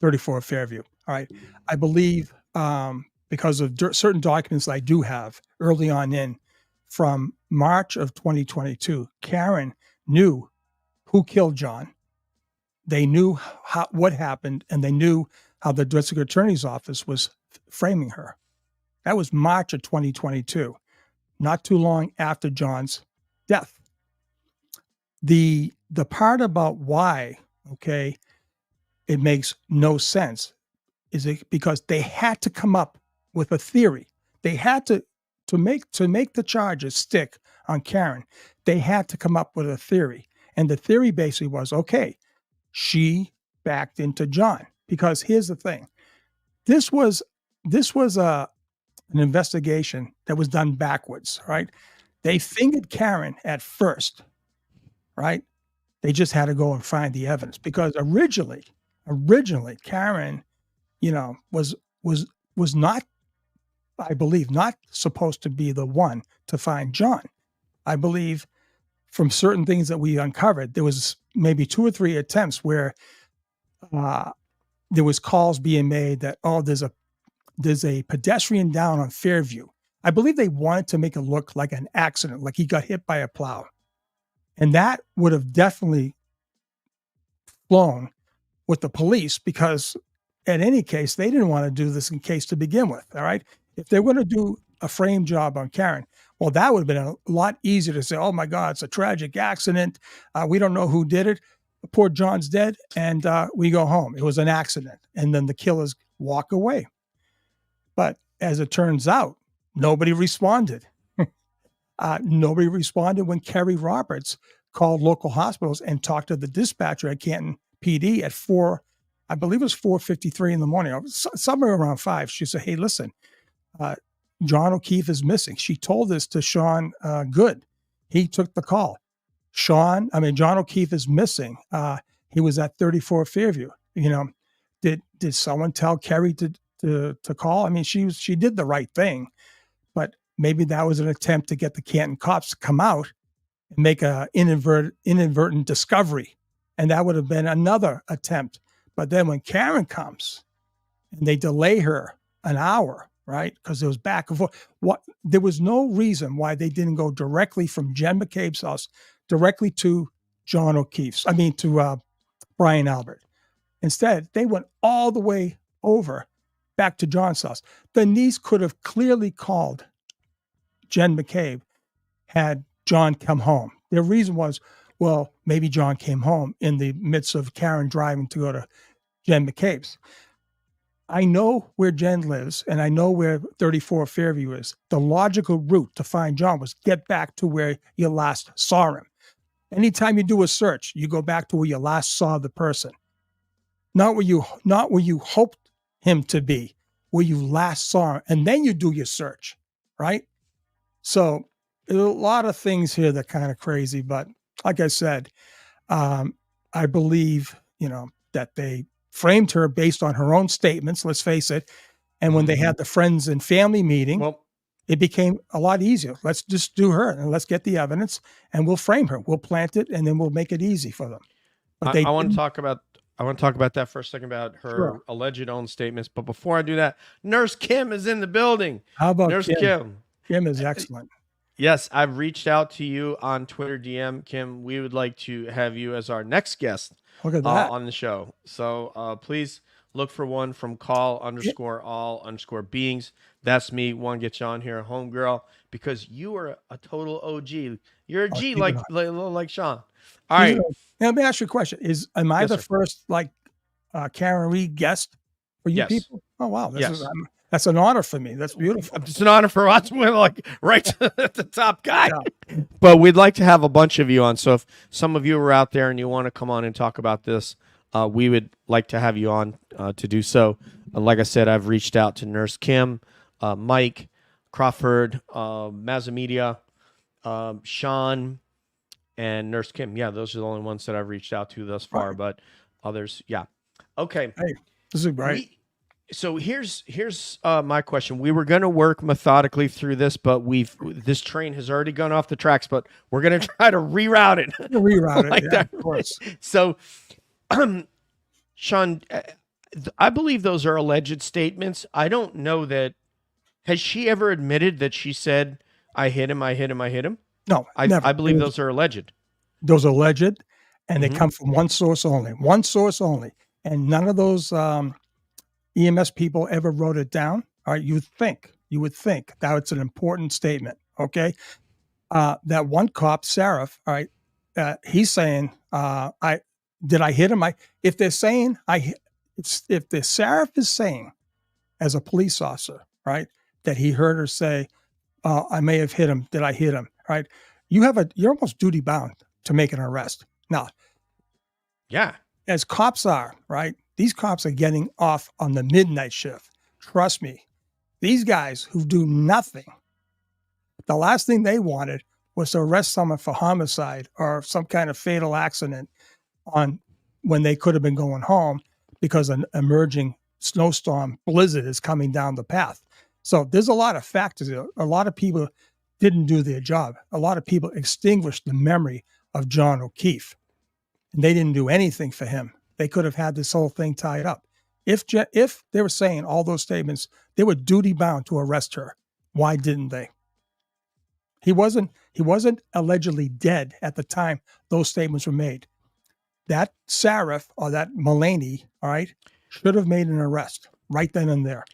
34 Fairview. All right. I believe because of certain documents I do have early on from March of 2022, Karen knew who killed John. They knew what happened, and they knew how the district attorney's office was framing her. That was March of 2022, not too long after John's death. The part about why, okay, it makes no sense is it because they had to come up with a theory. They had to make the charges stick on Karen. They had to come up with a theory, and the theory basically was, okay, she backed into John. Because here's the thing, this was an investigation that was done backwards, right? They fingered Karen at first, right? They just had to go and find the evidence because originally Karen, was not, I believe, not supposed to be the one to find John. I believe from certain things that we uncovered, there was maybe 2 or 3 attempts where there was calls being made that, there's a pedestrian down on Fairview. I believe they wanted to make it look like an accident, like he got hit by a plow. And that would have definitely flown with the police because in any case, they didn't want to do this in case to begin with. All right. If they were going to do a frame job on Karen, well, that would have been a lot easier to say, oh my God, it's a tragic accident. We don't know who did it. Poor John's dead. And we go home. It was an accident. And then the killers walk away. But as it turns out, nobody responded. Nobody responded when Kerry Roberts called local hospitals and talked to the dispatcher at Canton PD at 4:53 in the morning, or somewhere around 5. She said, hey, listen, John O'Keefe is missing. She told this to Sean Good. He took the call. John O'Keefe is missing. He was at 34 Fairview. Did someone tell Kerry to call? I mean, she did the right thing, but maybe that was an attempt to get the Canton cops to come out and make an inadvertent discovery. And that would have been another attempt. But then when Karen comes and they delay her an hour, right? Because it was back and forth. There was no reason why they didn't go directly from Jen McCabe's house directly to John O'Keefe's. To Brian Albert. Instead, they went all the way over back to John's house. The niece could have clearly called Jen McCabe had John come home. Their reason was, well, maybe John came home in the midst of Karen driving to go to Jen McCabe's. I know where Jen lives, and I know where 34 Fairview is. The logical route to find John was get back to where you last saw him. Anytime you do a search, you go back to where you last saw the person. Not where you hoped him to be, where you last saw him, and then you do your search, right? So there's a lot of things here that are kind of crazy, but like I said, I believe, that they framed her based on her own statements, let's face it. And when they had the friends and family meeting, it became a lot easier. Let's just do her and let's get the evidence and we'll frame her. We'll plant it and then we'll make it easy for them. But I want to talk about that for a second, about her alleged own statements. But before I do that, Nurse Kim is in the building. How about Nurse Kim? Kim is excellent. Yes, I've reached out to you on Twitter DM. Kim, we would like to have you as our next guest on the show. So please look for one from call_all_beings. That's me. Want to get you on here, homegirl, because you are a total OG. You're a G keep it like Sean. All He's right. Now, let me ask you a question. Am I Yes, the sir. first Karen Reed guest for you Yes. people? Oh, wow. Yes. That's an honor for me. That's beautiful. It's an honor for us. We're like right to the top guy. Yeah. But we'd like to have a bunch of you on. So if some of you are out there and you want to come on and talk about this, we would like to have you on to do so. Like I said, I've reached out to Nurse Kim, Mike, Crawford, Mazamedia, Sean, and Nurse Kim. Yeah, those are the only ones that I've reached out to thus far. Right. But others, yeah. Okay. Hey, this is great. So here's my question. We were going to work methodically through this, but this train has already gone off the tracks. But we're going to try to reroute it. Reroute like it, that. Of course. So, Sean, I believe those are alleged statements. I don't know that. Has she ever admitted that she said, "I hit him, I hit him, I hit him"? No, never. I believe those are alleged. Those are alleged, and they Mhm. come from one source only, and none of those EMS people ever wrote it down. All right, you would think that it's an important statement. Okay, that one cop, Sarif, all right, he's saying, I hit him? If the Sarif is saying, as a police officer, right, that he heard her say, I may have hit him. Did I hit him? Right, you're almost duty bound to make an arrest. Now, Yeah. as cops are, right, these cops are getting off on the midnight shift. Trust me, these guys who do nothing, the last thing they wanted was to arrest someone for homicide or some kind of fatal accident when they could have been going home because an emerging snowstorm blizzard is coming down the path. So there's a lot of factors here. A lot of people didn't do their job. A lot of people extinguished the memory of John O'Keefe, and they didn't do anything for him. They could have had this whole thing tied up. If they were saying all those statements, they were duty bound to arrest her. Why didn't they? He wasn't allegedly dead at the time those statements were made. That Sarif or that Mulaney, all right, should have made an arrest right then and there.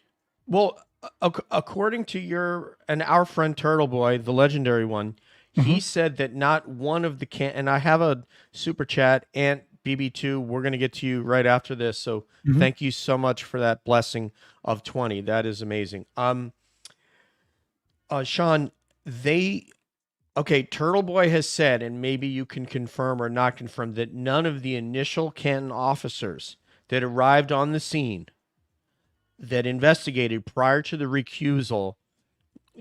Well, according to our friend Turtle Boy, the legendary one, he said that not one of the and I have a super chat, Aunt BB2. We're going to get to you right after this. So thank you so much for that blessing of 20. That is amazing. Sean, Turtle Boy has said, and maybe you can confirm or not confirm, that none of the initial Canton officers that arrived on the scene that investigated prior to the recusal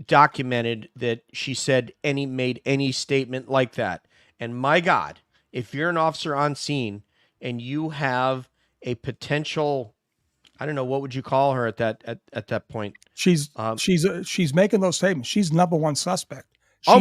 documented that she said made any statement like that. And my God, if you're an officer on scene and you have a potential, I don't know, what would you call her at that point? She's making those statements. She's number one suspect. So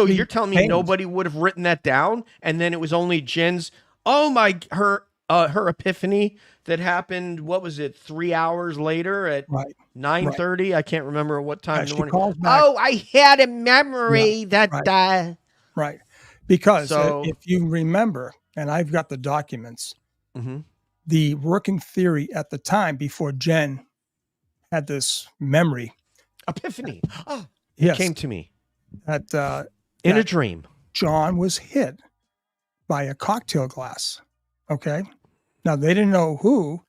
you're telling me nobody would have written that down, and then it was only Jen's her epiphany that happened, what was it, 3 hours later at 9:30? I can't remember what time in the morning. I had a memory that Right. Because if you remember, and I've got the documents, the working theory at the time before Jen had this memory. Epiphany. Yes. It came to me. In a dream. John was hit by a cocktail glass. Okay. Now, they didn't know who,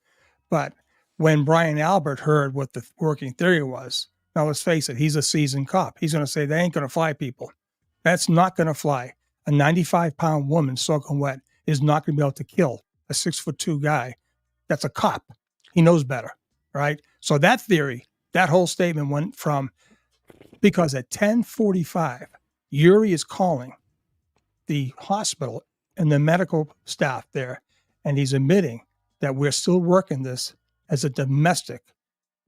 but when Brian Albert heard what the working theory was, now let's face it, he's a seasoned cop. He's going to say, they ain't going to fly, people. That's not going to fly. A 95-pound woman soaking wet is not going to be able to kill a 6'2" guy. That's a cop. He knows better, right? So that theory, that whole statement went from, because at 10:45, Yuri is calling the hospital and the medical staff there, and he's admitting that we're still working this as a domestic,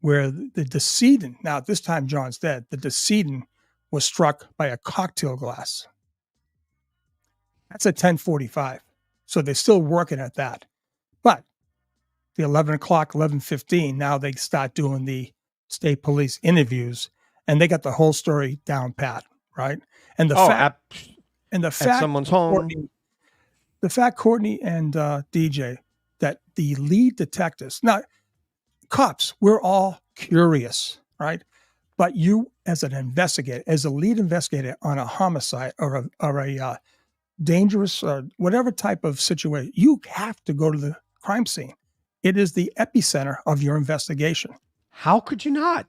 where the decedent, now at this time John's dead, the decedent was struck by a cocktail glass. That's at 10:45. So they're still working at that. But the 11 o'clock, 11:15, now they start doing the state police interviews, and they got the whole story down pat, right? And the fact at someone's home. The fact, Courtney and DJ, that the lead detectives, now cops, we're all curious, right? But you, as an investigator, as a lead investigator on a homicide or a dangerous or whatever type of situation, you have to go to the crime scene. It is the epicenter of your investigation. How could you not?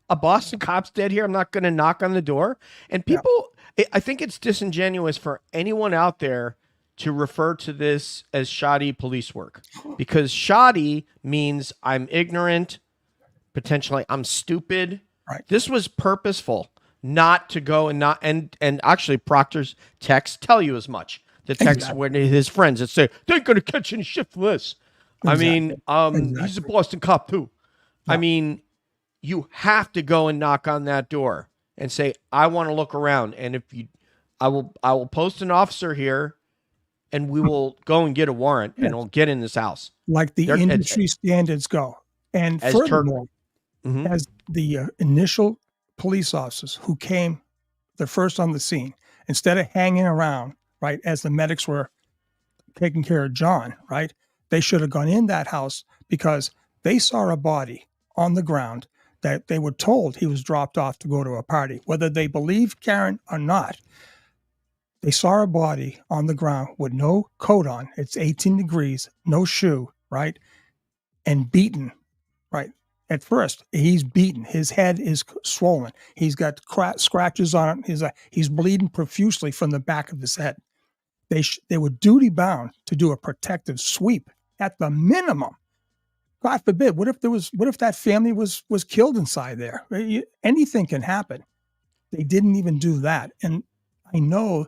A Boston cop's dead here. I'm not going to knock on the door. And people, I think it's disingenuous for anyone out there to refer to this as shoddy police work, because shoddy means I'm ignorant, potentially I'm stupid. Right. This was purposeful, not to go and not, and actually Proctor's texts tell you as much. The texts when his friends that say, they ain't going to catch any shit for this. Exactly. I mean, he's a Boston cop too. Yeah. I mean, you have to go and knock on that door and say, I want to look around. And if you, I will post an officer here and we will go and get a warrant and we'll get in this house. Like the industry standards go. And furthermore, as the initial police officers who came the first on the scene, instead of hanging around, right, as the medics were taking care of John, right, they should have gone in that house because they saw a body on the ground that they were told he was dropped off to go to a party. Whether they believe Karen or not, they saw a body on the ground with no coat on. It's 18 degrees, no shoe, right, and beaten, right. At first, he's beaten. His head is swollen. He's got scratches on it. He's bleeding profusely from the back of his head. They were duty bound to do a protective sweep at the minimum. God forbid. What if that family was killed inside there? Anything can happen. They didn't even do that. And I know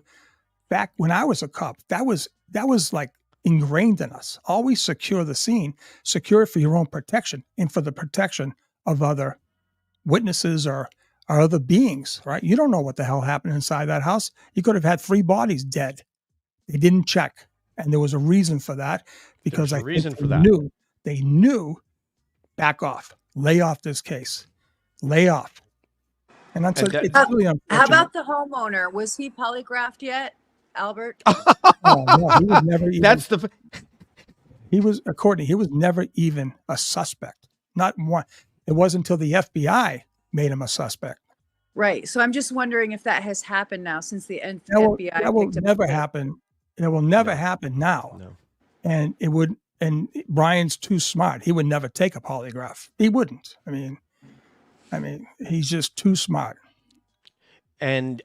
back when I was a cop, that was like ingrained in us. Always secure the scene, secure it for your own protection and for the protection of other witnesses or other beings, right? You don't know what the hell happened inside that house. You could have had 3 bodies dead. They didn't check. And there was a reason for that, because they knew, back off, lay off this case, lay off. And it's really unfortunate. How about the homeowner? Was he polygraphed yet, Albert? Oh, no, he was never even, he was Courtney, he was never even a suspect. Not one. It wasn't until the FBI made him a suspect. Right. So I'm just wondering if that has happened now since the FBI. That will never happen. It will never happen now. No. And it would. And Brian's too smart. He would never take a polygraph. He wouldn't. I mean, he's just too smart. And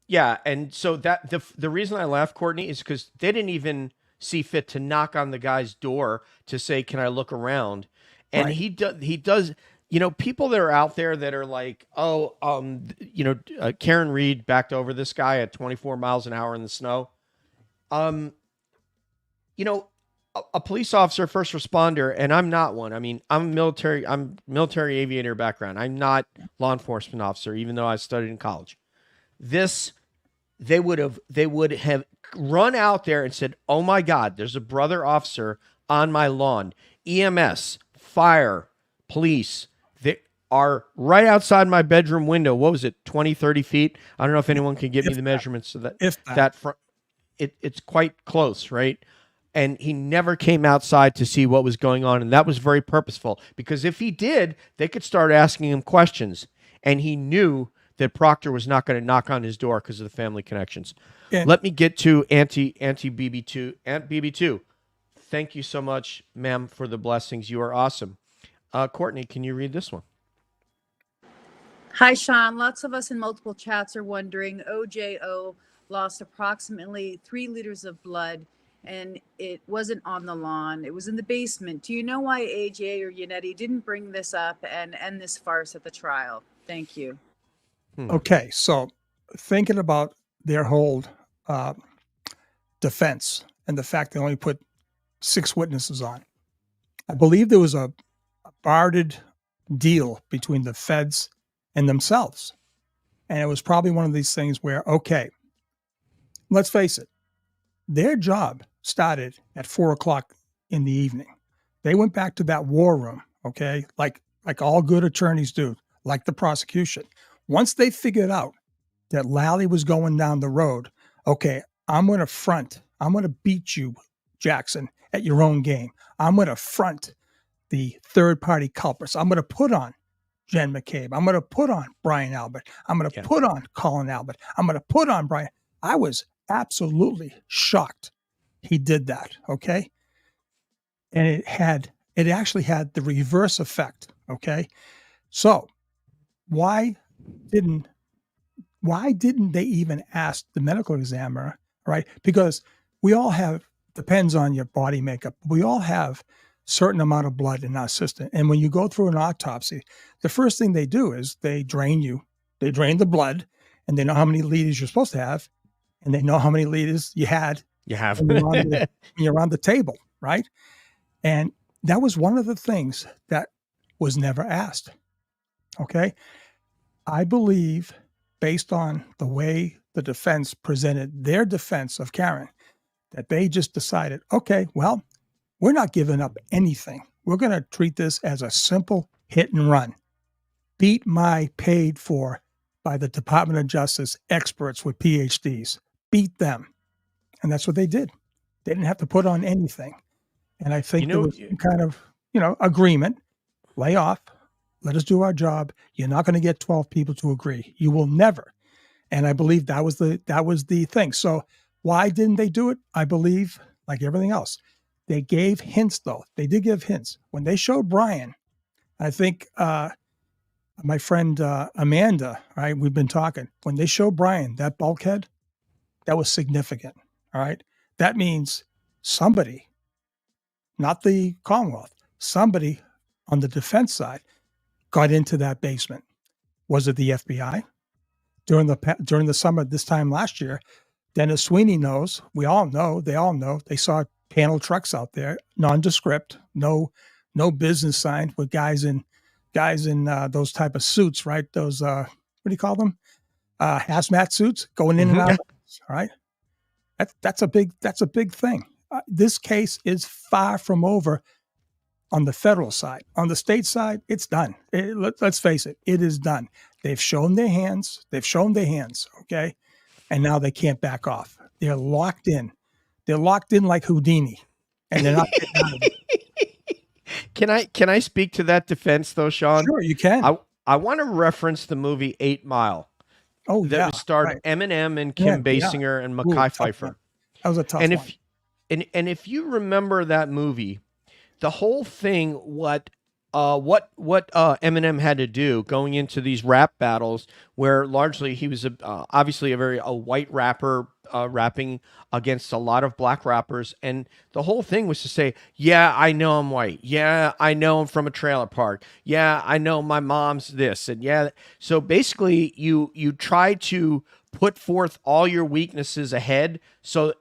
yeah, and so that the reason I laugh, Courtney, is because they didn't even see fit to knock on the guy's door to say, "Can I look around?" And Right. he does. You know, people that are out there that are like, "Oh, Karen Reed backed over this guy at 24 miles an hour in the snow." You know, a police officer, first responder, and I'm not one. I mean, I'm military aviator background. I'm not law enforcement officer, even though I studied in college. They would have run out there and said, "Oh my God, there's a brother officer on my lawn." EMS, fire, police, they are right outside my bedroom window. What was it, 20, 30 feet? I don't know if anyone can give me the measurements so that it's quite close, right? And he never came outside to see what was going on. And that was very purposeful, because if he did, they could start asking him questions. And he knew that Proctor was not going to knock on his door because of the family connections. Yeah. Let me get to Auntie BB2. Aunt BB2, thank you so much, ma'am, for the blessings. You are awesome. Courtney, can you read this one? Hi, Sean. Lots of us in multiple chats are wondering, OJO lost approximately 3 liters of blood, and it wasn't on the lawn. It was in the basement. Do you know why AJ or Yannetti didn't bring this up and end this farce at the trial? Thank you. Okay, so thinking about their whole defense and the fact they only put 6 witnesses on, I believe there was a bartered deal between the feds and themselves. And it was probably one of these things where, okay, let's face it, their job started at 4:00 in the evening. They went back to that war room, okay, like all good attorneys do, like the prosecution. Once they figured out that Lally was going down the road, okay, I'm going to beat you, Jackson, at your own game. I'm going to front the third-party culprits. I'm going to put on Jen McCabe. I'm going to put on Brian Albert. I'm going to put on Colin Albert. I'm going to put on Brian. I was absolutely shocked he did that, okay? And it actually had the reverse effect, okay? So why didn't they even ask the medical examiner, right? Because we all have, depends on your body makeup, we all have certain amount of blood in our system. And when you go through an autopsy, the first thing they do is they drain the blood, and they know how many liters you're supposed to have, and they know how many liters you had. You have. when you're on the table, right? And that was one of the things that was never asked. Okay. I believe, based on the way the defense presented their defense of Karen, that they just decided, okay, well, we're not giving up anything. We're going to treat this as a simple hit and run. Beat my paid for by the Department of Justice experts with PhDs. Beat them. And that's what they did. They didn't have to put on anything. And I think there was some kind of, agreement. Lay off. Let us do our job. You're not going to get 12 people to agree. You will never. And I believe that was the thing. So why didn't they do it? I believe, like everything else, they gave hints, though. They did give hints. When they showed Brian, I think my friend Amanda, right, we've been talking. When they showed Brian that bulkhead, that was significant, all right? That means somebody, not the Commonwealth, somebody on the defense side got into that basement. Was it the FBI? During the summer this time last year, Dennis Sweeney knows, they all know, they saw panel trucks out there, nondescript, no business signs with guys in those type of suits, right? Those, what do you call them? Hazmat suits going in and out. All right. That's a big thing. This case is far from over on the federal side. On the state side, it's done. Let's face it. It is done. They've shown their hands. Okay. And now they can't back off. They're locked in. They're locked in like Houdini, and they're not getting out of it. Can I speak to that defense though, Sean? Sure, you can. I want to reference the movie 8 Mile. Oh, that starred Eminem and Kim Basinger and Mekhi Phifer. That was a tough one. And if you remember that movie, the whole thing, what Eminem had to do going into these rap battles, where largely he was obviously a white rapper rapping against a lot of black rappers, and the whole thing was to say, yeah, I know I'm white, yeah, I know I'm from a trailer park, yeah, I know my mom's this, and yeah, so basically you try to put forth all your weaknesses ahead, so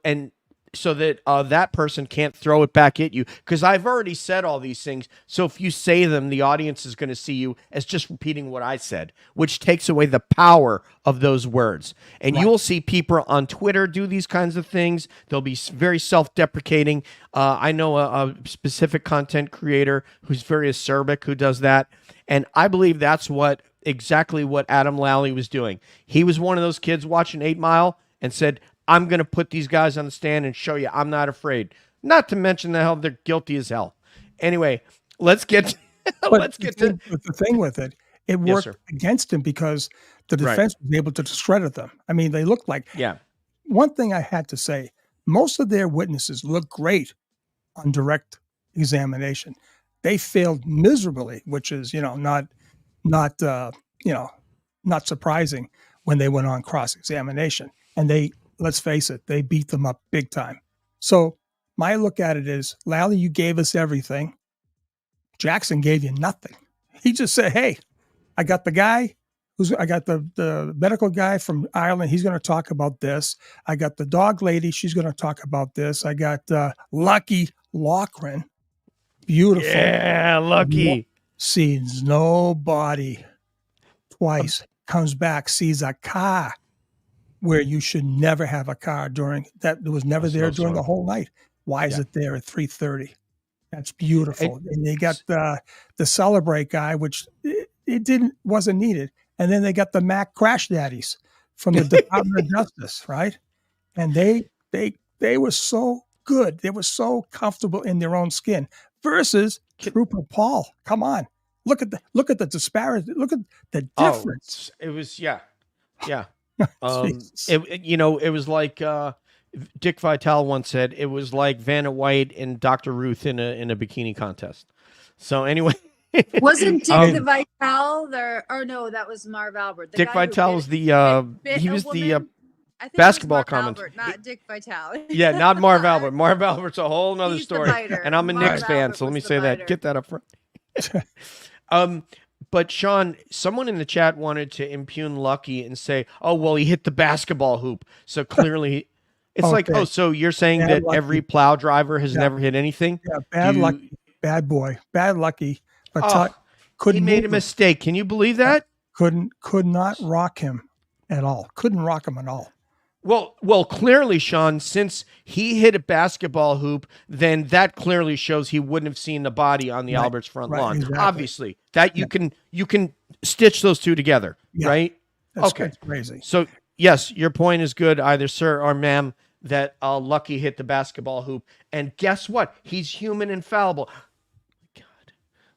that that person can't throw it back at you. Because I've already said all these things. So if you say them, the audience is going to see you as just repeating what I said, which takes away the power of those words. And you will see people on Twitter do these kinds of things. They'll be very self-deprecating. I know a specific content creator who's very acerbic who does that. And I believe that's exactly what Adam Lally was doing. He was one of those kids watching 8 Mile and said, I'm going to put these guys on the stand and show you I'm not afraid. Not to mention the hell they're guilty as hell. Anyway, let's get to the thing with it. It worked against him because the defense was able to discredit them. I mean, they looked like One thing I had to say, most of their witnesses look great on direct examination. They failed miserably, which is, not surprising when they went on cross-examination. And let's face it, they beat them up big time. So my look at it is, Lally, you gave us everything. Jackson gave you nothing. He just said, hey, I got the guy I got the medical guy from Ireland. He's going to talk about this. I got the dog lady. She's going to talk about this. I got Lucky Loughran. Beautiful. Yeah, Lucky. Sees nobody. Twice. Comes back, sees a car where you should never have a car during that. It was never there during the whole night. Why is it there at 3:30? That's beautiful. And they got the Celebrate guy, which it wasn't needed. And then they got the Mac Crash Daddies from the Department of Justice, right? And they were so good. They were so comfortable in their own skin versus Trooper Paul, come on. Look at the disparity. Look at the difference. It was, yeah. Jesus. It was like Dick Vitale once said, it was like Vanna White and Dr. Ruth in a bikini contest. So anyway, Wasn't Dick the Vitale there? Or no, that was Marv Albert. Dick Vitale was he was the I think basketball it was Marv Albert, not Dick Vitale. Yeah, not Marv Albert. Marv Albert's a whole nother He's the story. biter. And I'm a Marv Knicks fan, Albert so let me was the say that. biter. Get that up front. But Sean, someone in the chat wanted to impugn Lucky and say, "Oh, well, he hit the basketball hoop, so clearly." It's Okay. like, oh, so you're saying Bad that Lucky. every plow driver has never hit anything? Yeah, bad lucky, bad boy, bad lucky. But Oh, couldn't he made a move him. mistake. Can you believe that? Could not rock him at all. Couldn't rock him at all. Well, clearly, Sean, since he hit a basketball hoop, then that clearly shows he wouldn't have seen the body on the Right, Albert's front right, lawn. exactly. Obviously, that you can stitch those two together, Yeah. right? That's crazy. So yes, your point is good, either sir or ma'am, that Lucky hit the basketball hoop, and guess what? He's human and fallible. God.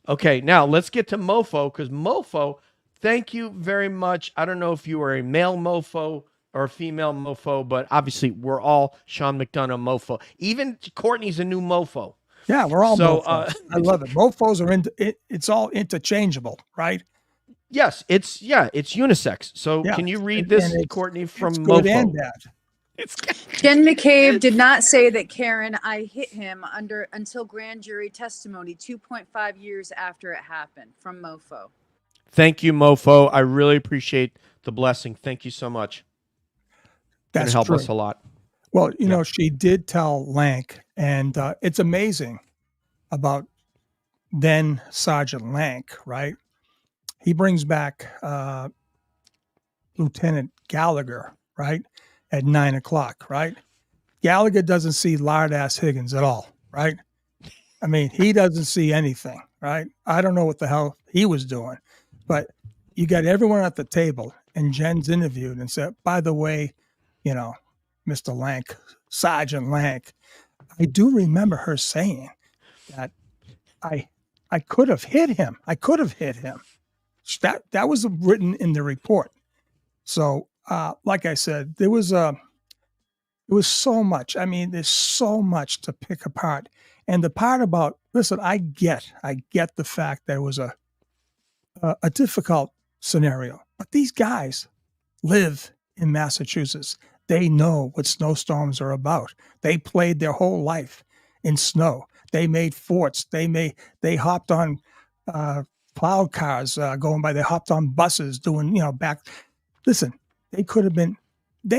Okay, now let's get to Mofo, because Mofo, thank you very much. I don't know if you are a male Mofo or a female Mofo, but obviously we're all Sean McDonough Mofo. Even Courtney's a new Mofo. Yeah, we're all So, mofos. I love it. Mofos are it's all interchangeable, right? Yes, it's unisex. So Yeah. can you read And this, it's- Courtney, from It's good Mofo? and bad. Jen McCabe did not say that Karen I hit him until grand jury testimony 2.5 years after it happened. From Mofo. Thank you, Mofo. I really appreciate the blessing. Thank you so much. That's Gonna help true. us a lot. Well, you know, she did tell Lank, and it's amazing about then Sergeant Lank, right? He brings back Lieutenant Gallagher, right, at 9 o'clock, right? Gallagher doesn't see lard-ass Higgins at all, right? I mean, he doesn't see anything, right? I don't know what the hell he was doing, but you got everyone at the table, and Jen's interviewed and said, by the way, you know, Mr. Lank, Sergeant Lank, I do remember her saying that I could have hit him. I could have hit him. That was written in the report. So, like I said, there was so much. I mean, there's so much to pick apart. And the part about, listen, I get the fact that it was a difficult scenario, but these guys live in Massachusetts. They know what snowstorms are about. They played their whole life in snow. They made forts. They hopped on plow cars going by. They hopped on buses doing, back. Listen, they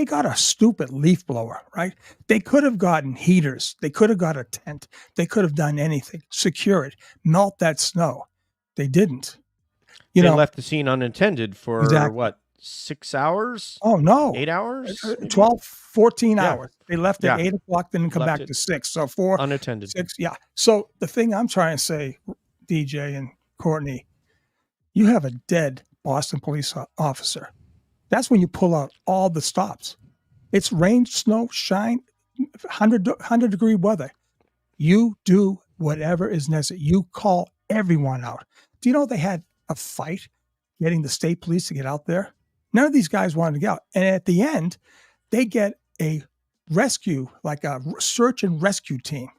got a stupid leaf blower, right? They could have gotten heaters. They could have got a tent. They could have done anything, secure it, melt that snow. They didn't. They left the scene unattended for what, 6 hours? Oh, no. 8 hours? 12, 14 hours. They left at 8 o'clock, then come Left back to 6. So 4, unattended. 6. Yeah. So the thing I'm trying to say, DJ and Courtney, you have a dead Boston police officer. That's when you pull out all the stops. It's rain, snow, shine, 100-degree weather. You do whatever is necessary. You call everyone out. Do you know they had a fight getting the state police to get out there? None of these guys wanted to get out. And at the end, they get a rescue, like a search and rescue team,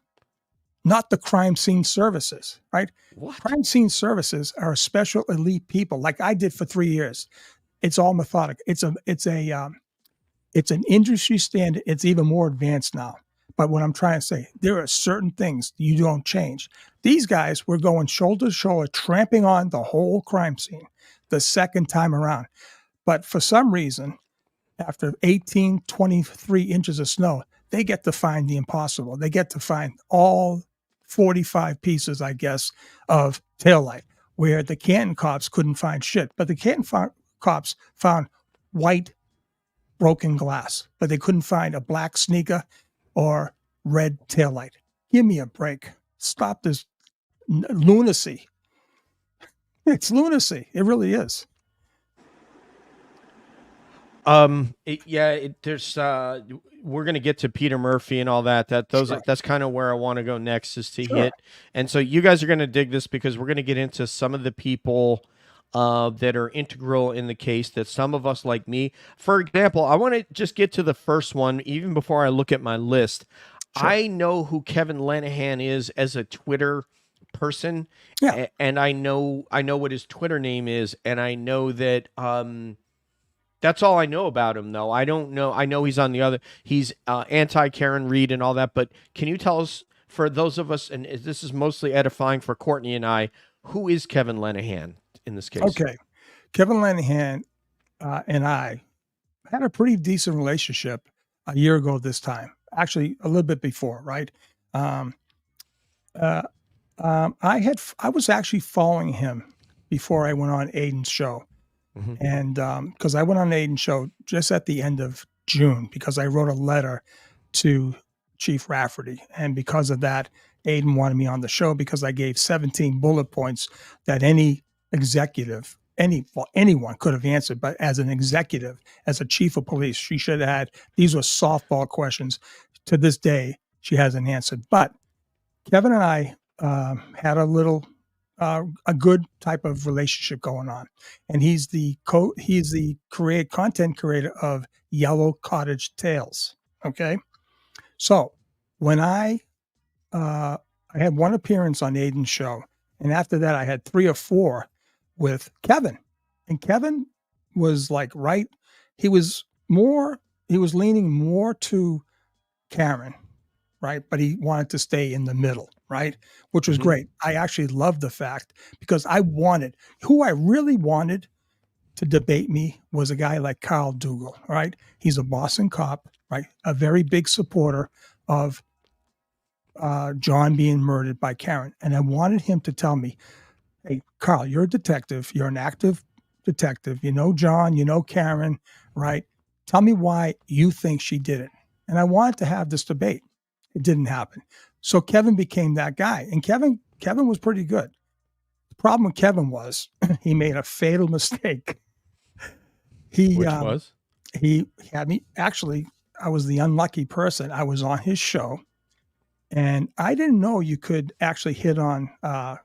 not the crime scene services, right? What? Crime scene services are special elite people, like I did for 3 years. It's all methodic. It's an industry standard. It's even more advanced now. But what I'm trying to say, there are certain things you don't change. These guys were going shoulder to shoulder, tramping on the whole crime scene the second time around. But for some reason, after 18, 23 inches of snow, they get to find the impossible. They get to find all 45 pieces, I guess, of taillight, where the Canton cops couldn't find shit. But the Canton cops found white broken glass, but they couldn't find a black sneaker or red taillight. Give me a break. Stop this lunacy. It's lunacy. It really is. There's we're gonna get to Peter Murphy and all that. Sure. That's kind of where I want to go next, is to Sure. hit. And so you guys are gonna dig this, because we're gonna get into some of the people that are integral in the case, that some of us, like me, for example, I want to just get to the first one even before I look at my list. Sure. I know who Kevin Lenihan is as a Twitter person, Yeah. and I know what his Twitter name is, and I know that that's all I know about him, though. I don't know. I know he's he's anti Karen Reed and all that, but can you tell us, for those of us, and this is mostly edifying for Courtney and I, who is Kevin Lenihan in this case? Okay. Kevin Lenihan and I had a pretty decent relationship a year ago this time, actually a little bit before, right? I was actually following him before I went on Aiden's show. Mm-hmm. And because I went on Aiden's show just at the end of June, because I wrote a letter to Chief Rafferty. And because of that, Aiden wanted me on the show, because I gave 17 bullet points that any executive, anyone could have answered. But as an executive, as a chief of police, she should have had, these were softball questions. To this day, she hasn't answered. But Kevin and I had a good type of relationship going on, and he's the content creator of Yellow Cottage Tales. Okay, so when I had one appearance on Aiden's show, and after that I had 3 or 4 with Kevin, and Kevin was like, he was leaning more to Karen, right? But he wanted to stay in the middle, right? Which was great. I actually loved the fact, because who I really wanted to debate me was a guy like Carl Dougal, right? He's a Boston cop, right? A very big supporter of John being murdered by Karen. And I wanted him to tell me, hey, Carl, you're a detective. You're an active detective. You know John, you know Karen, right? Tell me why you think she did it. And I wanted to have this debate. It didn't happen. So Kevin became that guy. And Kevin was pretty good. The problem with Kevin was he made a fatal mistake. Which was? He had me, actually, I was the unlucky person. I was on his show, and I didn't know you could actually hit on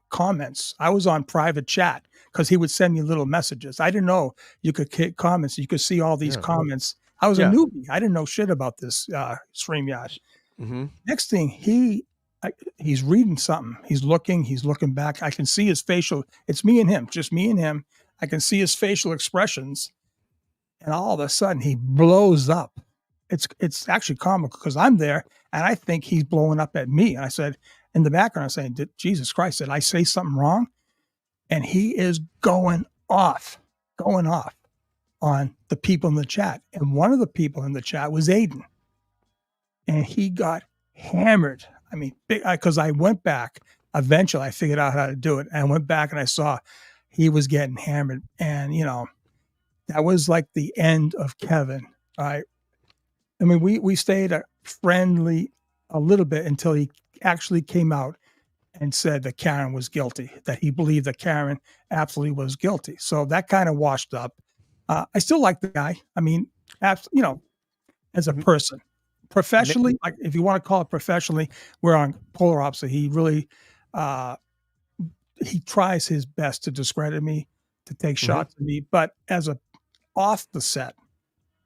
comments. I was on private chat, because he would send me little messages. I didn't know you could hit comments. You could see all these comments. I was a newbie. I didn't know shit about this StreamYard. Mm-hmm. Next thing, he's reading something. He's looking back. I can see his facial. It's me and him, just me and him. I can see his facial expressions. And all of a sudden he blows up. It's actually comical, because I'm there and I think he's blowing up at me. And I said, in the background, I'm saying, Jesus Christ, did I say something wrong? And he is going off on the people in the chat. And one of the people in the chat was Aiden. And he got hammered. I mean, because I went back. Eventually, I figured out how to do it. And I went back and I saw he was getting hammered. And, that was like the end of Kevin. I mean, we stayed friendly a little bit until he actually came out and said that Karen was guilty, that he believed that Karen absolutely was guilty. So that kind of washed up. I still like the guy. I mean, as a person. Professionally, like if you want to call it professionally, we're on polar opposite. He really, he tries his best to discredit me, to take shots at me. But as off the set,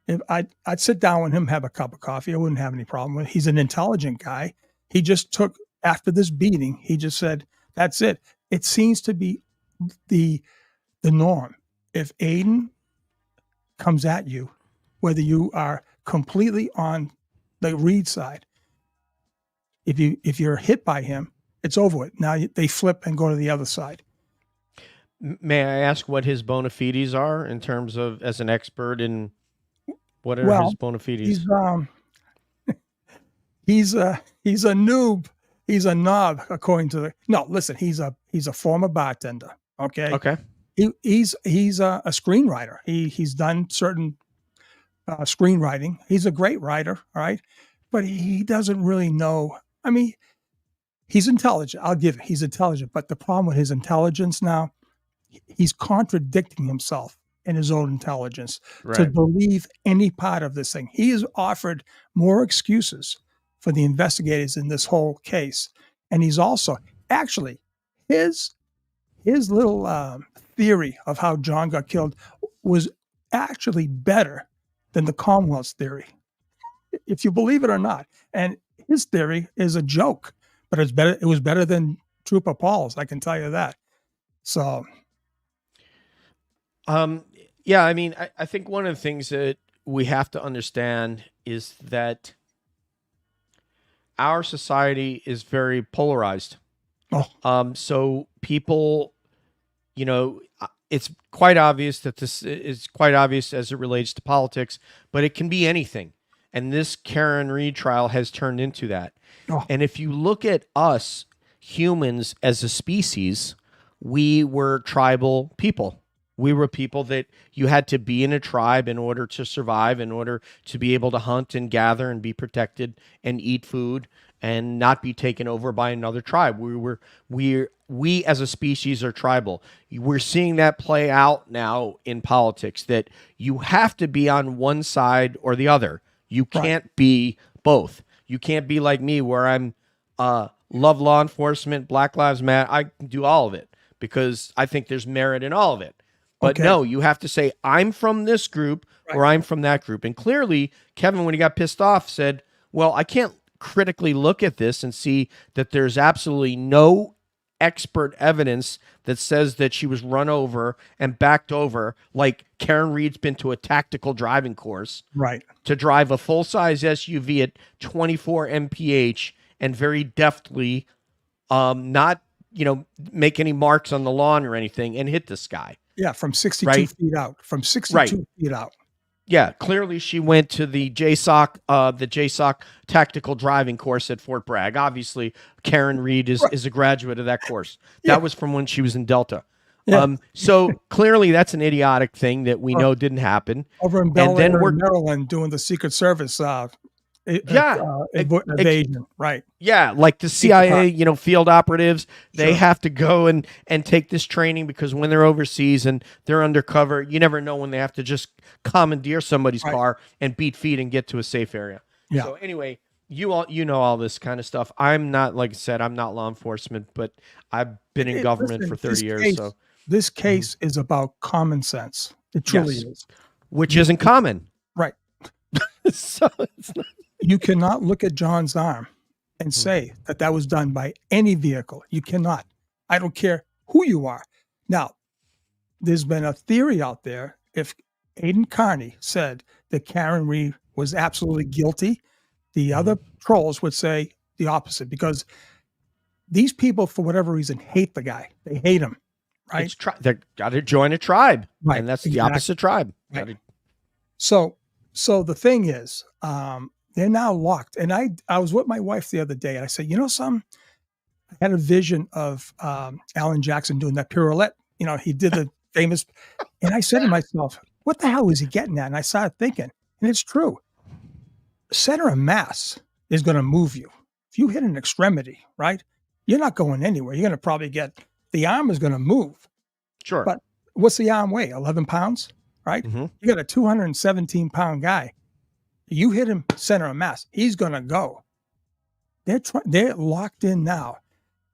if I'd sit down with him, have a cup of coffee, I wouldn't have any problem with it. He's an intelligent guy. He just took, after this beating, he just said, that's it. It seems to be the norm. If Aiden comes at you, whether you are completely on the Reed side, if you're hit by him, it's over with. Now they flip and go to the other side. May I ask what his bona fides are, in terms of, as an expert in, what are his bona fides? He's a noob. He's a knob, according to he's a former bartender. Okay. He's a screenwriter. He's done certain screenwriting. He's a great writer, all right, but he doesn't really know. I mean, he's intelligent. I'll give it. He's intelligent, but the problem with his intelligence now, he's contradicting himself in his own intelligence to Right. believe any part of this thing. He has offered more excuses for the investigators in this whole case. And he's also actually his little theory of how John got killed was actually better than the Commonwealth's theory, if you believe it or not. And his theory is a joke, but it's better. It was better than Trooper Paul's, I can tell you that. So, yeah, I mean, I think one of the things that we have to understand is that our society is very polarized. So people, you know, it's quite obvious that this is quite obvious as it relates to politics, but it can be anything. And this Karen Reed trial has turned into that. And if you look at us humans as a species, we were tribal people. We were people that you had to be in a tribe in order to survive, in order to be able to hunt and gather and be protected and eat food and not be taken over by another tribe. We as a species are tribal. We're seeing that play out now in politics, that you have to be on one side or the other. You can't be both. You can't be like me, where I'm love law enforcement, Black Lives Matter. I do all of it because I think there's merit in all of it. But no, you have to say, I'm from this group or I'm from that group. And clearly, Kevin, when he got pissed off, said, well, I can't critically look at this and see that there's absolutely no expert evidence that says that she was run over and backed over, like Karen Reed's been to a tactical driving course to drive a full-size SUV at 24 mph and very deftly not, make any marks on the lawn or anything and hit this guy. Yeah, from 62 feet out. From 62 feet out. Yeah, clearly she went to the JSOC tactical driving course at Fort Bragg. Obviously, Karen Reed is a graduate of that course. That was from when she was in Delta. So clearly that's an idiotic thing that we know didn't happen. Over in Bel Air, Maryland, doing the Secret Service evasion, right? Yeah, like the CIA, field operatives, they have to go and take this training because when they're overseas and they're undercover, you never know when they have to just commandeer somebody's car and beat feet and get to a safe area. Yeah. So anyway, you know all this kind of stuff. I'm not, like I said, I'm not law enforcement, but I've been in government for 30 years. So this case is about common sense. It truly is, which isn't common, right? So it's not. You cannot look at John's arm and say that was done by any vehicle. You cannot. I don't care who you are. Now, there's been a theory out there. If Aidan Carney said that Karen Reed was absolutely guilty, the other trolls would say the opposite, because these people, for whatever reason, hate the guy. They hate him, right? They got to join a tribe, right? And that's the opposite tribe. Right. So the thing is, they're now locked. And I was with my wife the other day, and I said, something? I had a vision of Alan Jackson doing that pirouette. He did the famous, and I said to myself, what the hell was he getting at? And I started thinking, and it's true. Center of mass is going to move you. If you hit an extremity, right, you're not going anywhere. You're going to probably the arm is going to move. Sure. But what's the arm weigh? 11 pounds, right? You got a 217-pound guy. You hit him center of mass, he's going to go. They're locked in now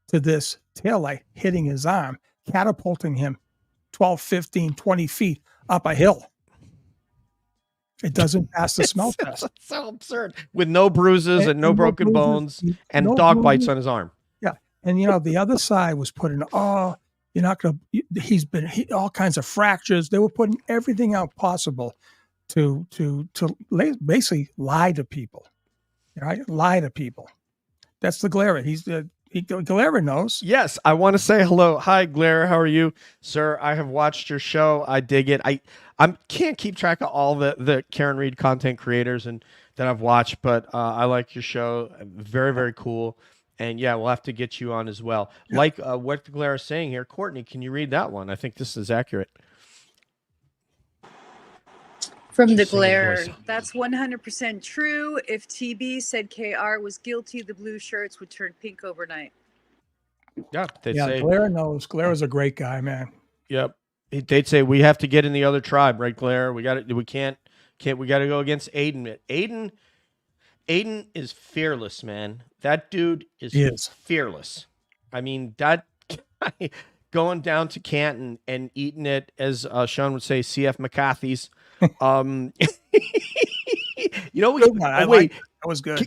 to this taillight hitting his arm, catapulting him 12, 15, 20 feet up a hill. It doesn't pass the smell test. It's so absurd. With no bruises and no broken bones and no dog bites on his arm. Yeah. And, the other side was putting, you're not going to, he's been all kinds of fractures. They were putting everything out possible to basically lie to people, right? Lie to people. That's the Glera. Glera knows. Yes, I want to say hello. Hi, Glera. How are you, sir? I have watched your show. I dig it. I can't keep track of all the Karen Reed content creators and that I've watched, but I like your show. Very, very cool. And yeah, we'll have to get you on as well. Yeah. Like what Glera is saying here, Courtney, can you read that one? I think this is accurate. From the Glare, that's 100% true. If TB said KR was guilty, the blue shirts would turn pink overnight. Yeah, they'd say. Glare knows. Glare is a great guy, man. Yep. They'd say we have to get in the other tribe, right, Claire? We got it. We can't. We got to go against Aiden. Aiden is fearless, man. That dude is fearless. I mean, that guy going down to Canton and eating it, as Sean would say, CF McCarthy's. You know, that was good.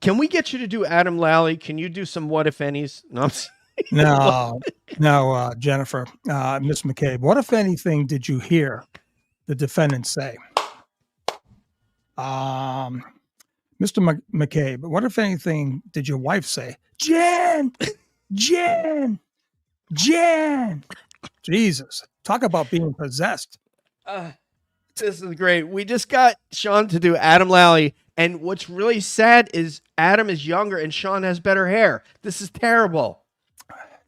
Can we get you to do Adam Lally? Can you do some what if any's? No, no, Jennifer, Miss McCabe. What if anything did you hear the defendant say? Mr. McCabe, what if anything did your wife say? Jan. Jesus, talk about being possessed. This is great. We just got Sean to do Adam Lally, and what's really sad is Adam is younger and Sean has better hair. This is terrible.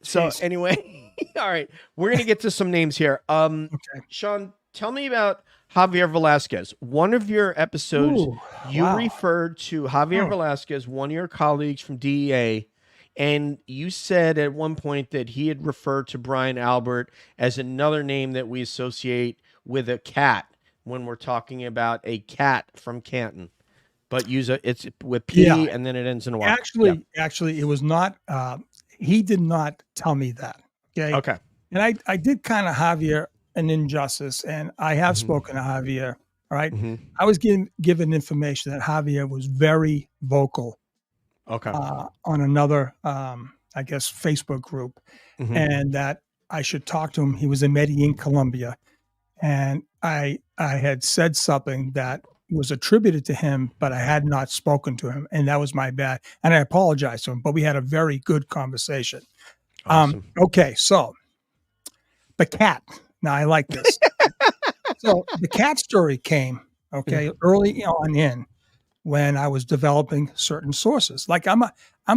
So anyway, all right, we're gonna get to some names here. Okay. Sean, tell me about Javier Velasquez. One of your episodes, you referred to Javier Velasquez, one of your colleagues from DEA, and you said at one point that he had referred to Brian Albert as another name that we associate with a cat when we're talking about a cat from Canton. But it's with P and then it ends in a Y. Actually, it was not. He did not tell me that. Okay. And I did kind of Javier an injustice, and I have spoken to Javier. All right. I was given information that Javier was very vocal. On another, I guess, Facebook group, and that I should talk to him. He was in Medellin, Colombia, and I had said something that was attributed to him, but I had not spoken to him, and that was my bad. And I apologize to him, but we had a very good conversation. Awesome. Okay, so the cat. Now I like this. So the cat story came early on in when I was developing certain sources. Like I'm a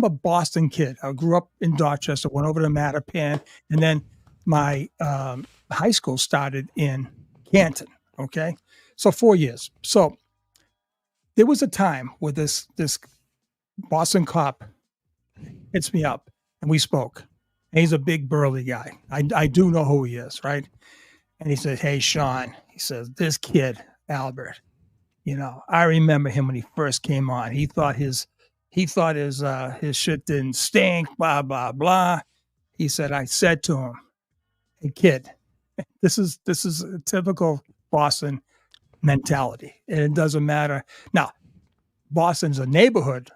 Boston kid. I grew up in Dorchester, went over to Mattapan, and then my high school started in Canton. Okay, so 4 years. So there was a time where this Boston cop hits me up and we spoke. And he's a big burly guy. I do know who he is, right? And he said, "Hey, Sean," he says, "this kid, Albert, you know, I remember him when he first came on. He thought his shit didn't stink, blah, blah, blah." He said, "I said to him, hey, kid, this is a typical Boston mentality. And it doesn't matter." Now, Boston's a neighborhood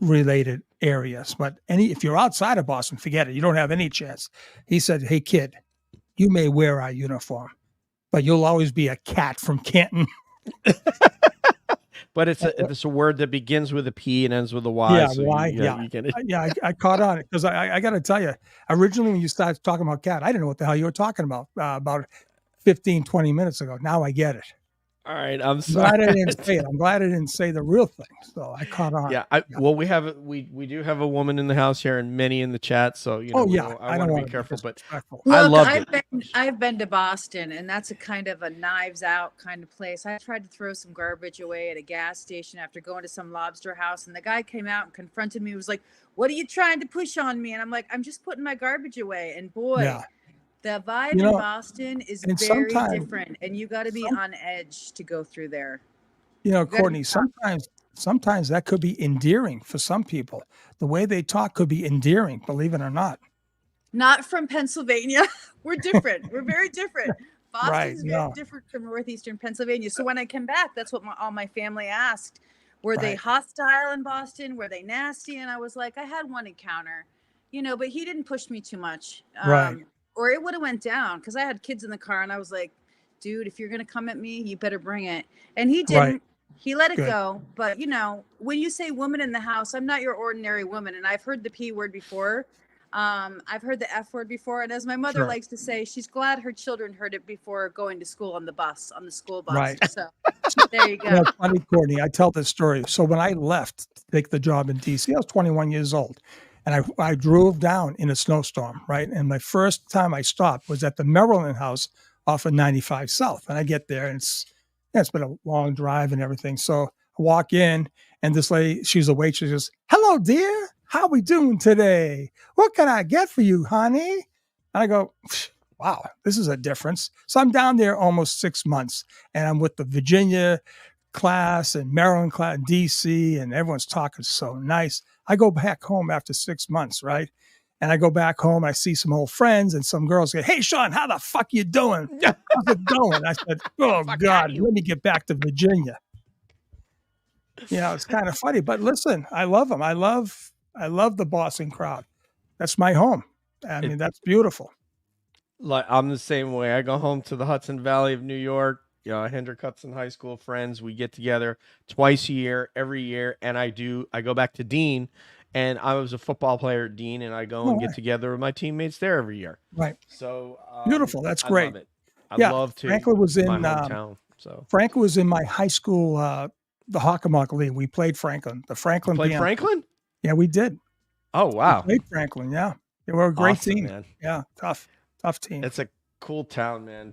related areas, but if you're outside of Boston, forget it. You don't have any chance. He said, "Hey, kid, you may wear our uniform, but you'll always be a cat from Canton." But it's a word that begins with a P and ends with a Y. Yeah, so Y. You get it. I caught on it because I got to tell you, originally when you started talking about cat, I didn't know what the hell you were talking about 15, 20 minutes ago. Now I get it. All right, I'm sorry. Glad I didn't say it. I'm glad I didn't say the real thing. So I caught on. Yeah, well, we do have a woman in the house here and many in the chat. So I want to be careful, but I loved it. I've been to Boston, and that's a kind of a knives out kind of place. I tried to throw some garbage away at a gas station after going to some lobster house, and the guy came out and confronted me. He was like, "What are you trying to push on me?" And I'm like, "I'm just putting my garbage away." And boy. Yeah. The vibe in Boston is very different, and you got to be on edge to go through there. Courtney, sometimes that could be endearing for some people. The way they talk could be endearing, believe it or not. Not from Pennsylvania. We're different. We're very different. Boston's very different from northeastern Pennsylvania. So when I came back, that's what all my family asked. Were they hostile in Boston? Were they nasty? And I was like, I had one encounter, but he didn't push me too much. Or it would have went down because I had kids in the car and I was like, "Dude, if you're going to come at me, you better bring it." And he didn't. Right. He let it go. But, when you say woman in the house, I'm not your ordinary woman. And I've heard the P word before. I've heard the F word before. And as my mother likes to say, she's glad her children heard it before going to school on the school bus. Right. So there you go. Funny, Courtney, I tell this story. So when I left to take the job in D.C., I was 21 years old. And I drove down in a snowstorm, right? And my first time I stopped was at the Maryland House off of 95 South. And I get there, and it's been a long drive and everything. So I walk in, and this lady, she's a waitress, she goes, "Hello, dear. How we doing today? What can I get for you, honey?" And I go, wow, this is a difference. So I'm down there almost 6 months, and I'm with the Virginia class and Maryland class, DC, and everyone's talking so nice. I go back home after 6 months, right? And I go back home, I see some old friends, and some girls go, "Hey, Sean, how the fuck you doing? How's it going?" I said, "Oh, God, let me get back to Virginia." It's kind of funny, but listen, I love them. I love the Boston crowd. That's my home. I mean, that's beautiful. Like, I'm the same way. I go home to the Hudson Valley of New York. Hendrick Hudson High School friends. We get together twice a year, every year, and I go back to Dean, and I was a football player at Dean, and I go and get together with my teammates there every year. Right. So beautiful. That's great. I love it. I love to. Franklin was in my hometown. Franklin was in my high school, the Hockomock League. We played Franklin. The Franklin. Played Franklin? Yeah, we did. Oh wow. We played Franklin. Yeah, they were a great team. Man. Yeah, tough team. It's a cool town, man.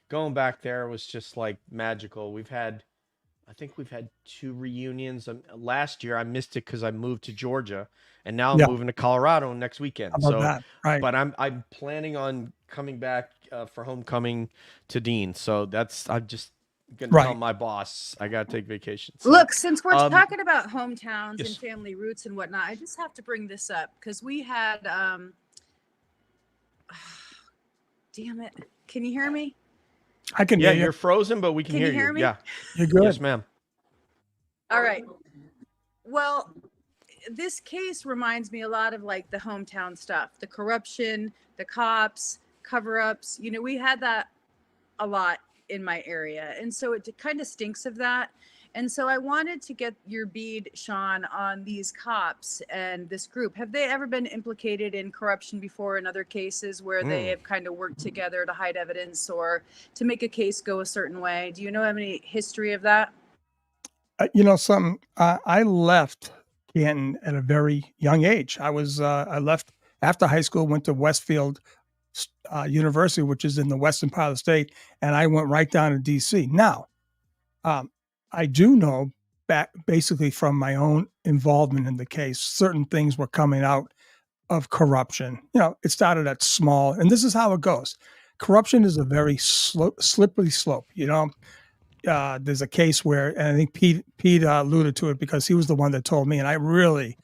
Going back there was just like magical. I think we've had 2 reunions. Last year I missed it because I moved to Georgia, and now I'm moving to Colorado next weekend. That? Right. But I'm planning on coming back for homecoming to Dean. So I'm just gonna tell my boss I gotta take vacation. So, look, since we're talking about hometowns and family roots and whatnot, I just have to bring this up because we had. Damn it! Can you hear me? I can hear you. You're frozen, but we can hear you. Hear me? Yeah, you're good. Yes, ma'am. All right. Well, this case reminds me a lot of like the hometown stuff, the corruption, the cops, cover-ups. We had that a lot in my area, and so it kind of stinks of that. And so I wanted to get your bead, Sean, on these cops and this group. Have they ever been implicated in corruption before in other cases where they have kind of worked together to hide evidence or to make a case go a certain way? Do you know any history of that? I left Canton at a very young age. I left after high school, went to Westfield University, which is in the western part of the state, and I went right down to DC. Now, I do know basically from my own involvement in the case, certain things were coming out of corruption. It started at small, and this is how it goes. Corruption is a very slippery slope. There's a case where, and I think Pete alluded to it because he was the one that told me, and I really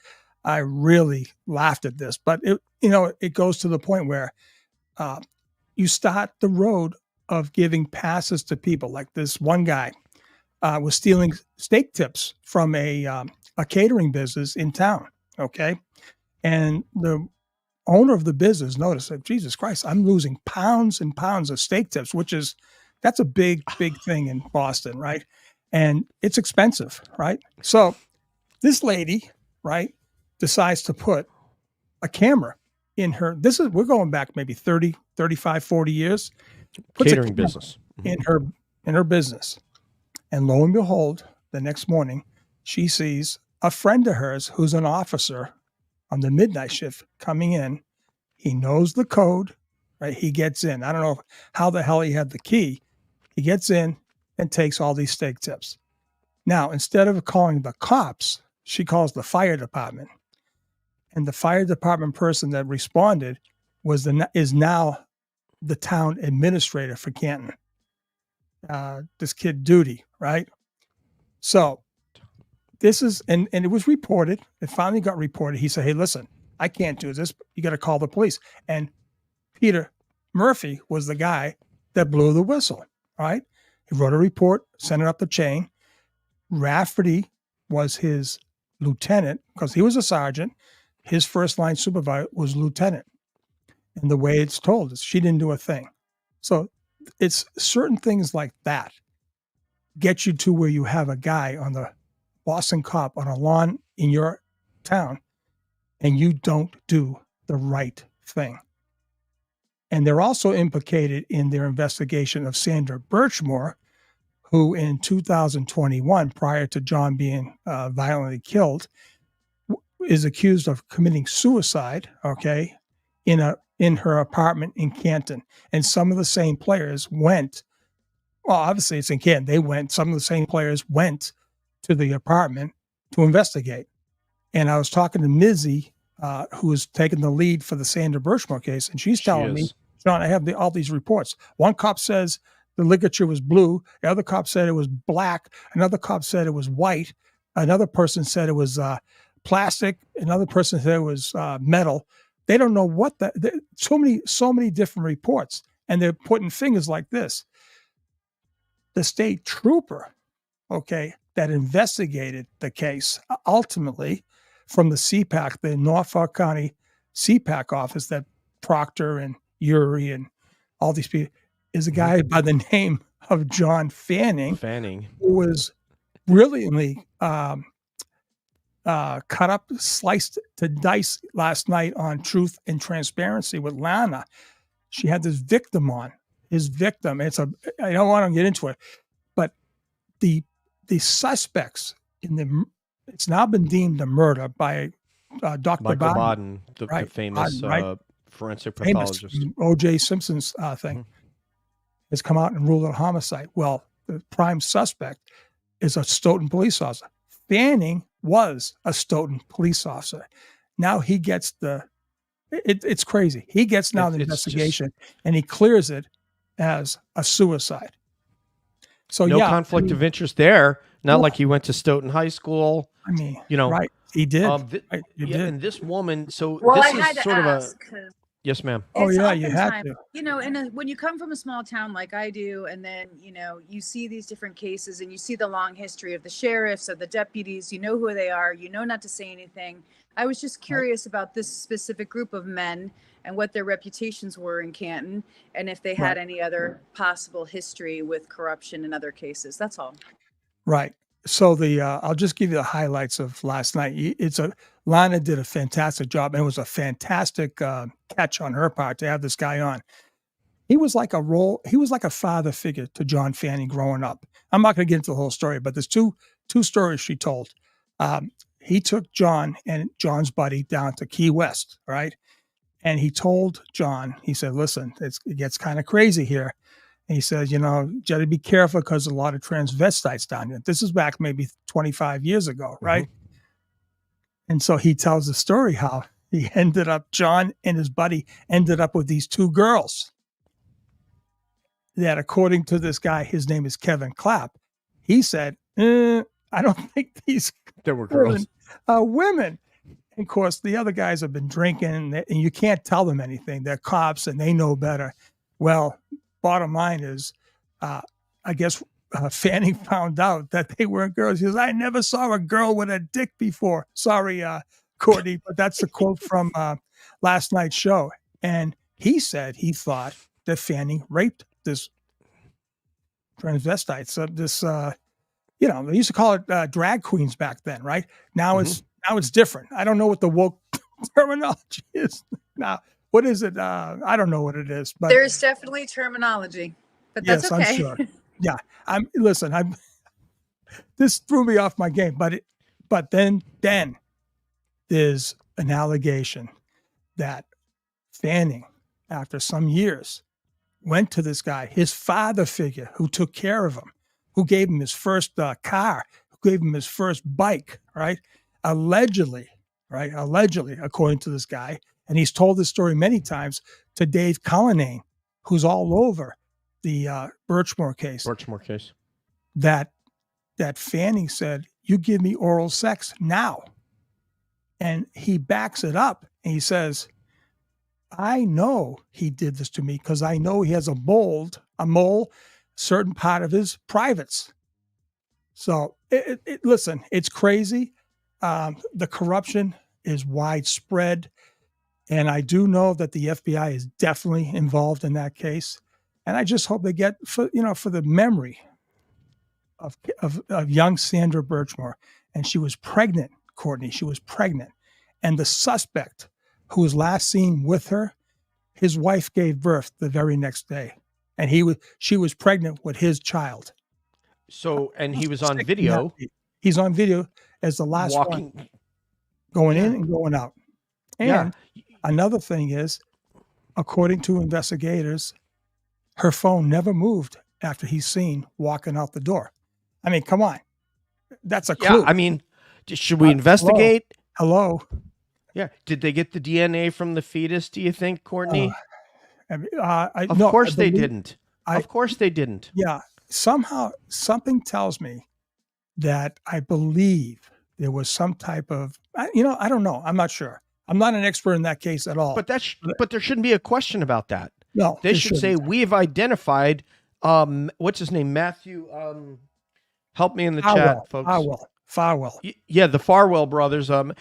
laughed at this. But it goes to the point where you start the road of giving passes to people. Like this one guy was stealing steak tips from a catering business in town. Okay, and the owner of the business noticed that, Jesus Christ, I'm losing pounds and pounds of steak tips, that's a big thing in Boston, right? And it's expensive, right? So this lady, right, decides to put a camera in her. We're going back maybe 30, 35, 40 years. Catering business. In her business. And lo and behold, the next morning, she sees a friend of hers who's an officer on the midnight shift coming in. He knows the code, right? He gets in. I don't know how the hell he had the key. He gets in and takes all these steak tips. Now, instead of calling the cops, she calls the fire department. And the fire department person that responded is now the town administrator for Canton. This kid Duty, right? So this is, and it was reported. It finally got reported. He said, "Hey, listen, I can't do this. You got to call the police." And Peter Murphy was the guy that blew the whistle, right? He wrote a report, sent it up the chain. Rafferty was his lieutenant because he was a sergeant. His first line supervisor was lieutenant. And the way it's told is she didn't do a thing. So it's certain things like that get you to where you have a guy on the Boston cop on a lawn in your town and you don't do the right thing. And they're also implicated in their investigation of Sandra Birchmore, who in 2021, prior to John being violently killed, is accused of committing suicide, okay, in her apartment in Canton. And some of the same players went, well, obviously it's in Canton, some of the same players went to the apartment to investigate. And I was talking to Mizzy, who was taking the lead for the Sandra Birchmore case, and she's telling me John, I have all these reports. One cop says the ligature was blue. The other cop said it was black. Another cop said it was white. Another person said it was plastic. Another person said it was metal. They don't know what so many different reports, and they're putting fingers like this. The state trooper, okay, that investigated the case ultimately from the CPAC, the Norfolk County CPAC office that Proctor and Uri and all these people, is a guy by the name of John Fanning, who was brilliantly cut up, sliced to dice last night on Truth and Transparency with Lana. She had this victim on, his victim. I don't want to get into it, but the suspects it's now been deemed a murder by Dr. Michael Baden, the famous forensic pathologist. O.J. Simpson's thing has come out and ruled it a homicide. Well, the prime suspect is a Stoughton police officer. Fanning was a Stoughton police officer. Now he gets it's crazy. He gets the investigation and he clears it as a suicide. So no conflict of interest there. Not like he went to Stoughton High School. I mean, right. He did. And this woman, so well, this I is had to sort ask, of a... Yes, ma'am. Oh, yeah, you had to. You know, when you come from a small town like I do, and then, you know, you see these different cases and you see the long history of the sheriffs, of the deputies, you know who they are, you know not to say anything. I was just curious about this specific group of men and what their reputations were in Canton, and if they had any other possible history with corruption in other cases. That's all. Right. So I'll just give you the highlights of last night. Lana did a fantastic job, and it was a fantastic catch on her part to have this guy on. He was like a father figure to John Fanning growing up. I'm not going to get into the whole story, but there's two stories she told. He took John and John's buddy down to Key West, right? And he told John, he said, listen, it gets kind of crazy here. And he says, you know, you got to be careful because a lot of transvestites down here. This is back maybe 25 years ago, right? And so he tells the story how John and his buddy ended up with these two girls that, according to this guy, his name is Kevin Clapp. He said, I don't think there were girls, women. And of course, the other guys have been drinking and you can't tell them anything. They're cops and they know better. Well, bottom line is, I guess Fanning found out that they weren't girls. He says, I never saw a girl with a dick before. Sorry, Courtney, but that's a quote from last night's show. And he said he thought that Fanning raped this transvestite. So they used to call it drag queens back then, right? Now it's different. I don't know what the woke terminology is now. What is it? I don't know what it is, but there's definitely terminology, but that's okay. I'm sure. Yeah. This threw me off my game, but then there's an allegation that Fanning, after some years, went to this guy, his father figure who took care of him, who gave him his first car, who gave him his first bike, right? Allegedly, according to this guy. And he's told this story many times to Dave Cullinane, who's all over the Birchmore case. That Fanning said, you give me oral sex now. And he backs it up and he says, I know he did this to me because I know he has a mole, certain part of his privates. So listen, it's crazy. The corruption is widespread. And I do know that the FBI is definitely involved in that case. And I just hope they get, for the memory of young Sandra Birchmore. And she was pregnant, Courtney. She was pregnant. And the suspect who was last seen with her, his wife gave birth the very next day. And she was pregnant with his child. So, and he was on video. He's on video as the last one, going in and going out. And another thing is, according to investigators, her phone never moved after he's seen walking out the door. I mean, come on. That's a clue. Yeah, I mean, should we investigate? Hello. Yeah. Did they get the DNA from the fetus, do you think, Courtney? Of course they didn't. Of course they didn't. Yeah. Somehow something tells me that I believe there was some type of, I don't know. I'm not sure. I'm not an expert in that case at all. But but there shouldn't be a question about that. No, they should say we have identified. What's his name? Matthew. Help me in the chat, folks. Farwell. Yeah, the Farwell brothers. The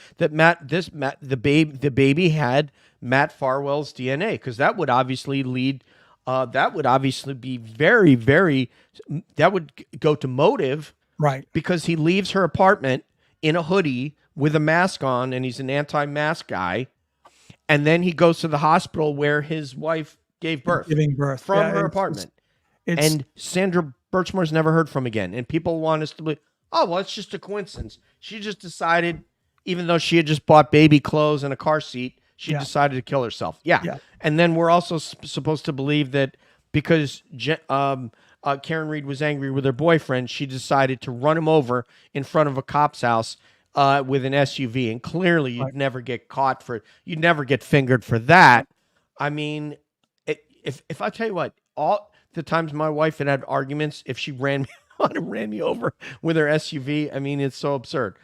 baby had Matt Farwell's DNA, because that would obviously lead. That would obviously be very, very. That would go to motive, right? Because he leaves her apartment in a hoodie with a mask on, and he's an anti-mask guy, and then he goes to the hospital where his wife gave birth, from her apartment, and Sandra Birchmore's never heard from again, and people want us to believe, oh, well, it's just a coincidence. She just decided, even though she had just bought baby clothes and a car seat, she decided to kill herself. Yeah. And then we're also supposed to believe that because Karen Reed was angry with her boyfriend, she decided to run him over in front of a cop's house with an SUV. And clearly you'd never get caught you'd never get fingered for that. I mean, if I tell you what, all the times my wife had arguments, if she ran me over with her SUV, I mean, it's so absurd.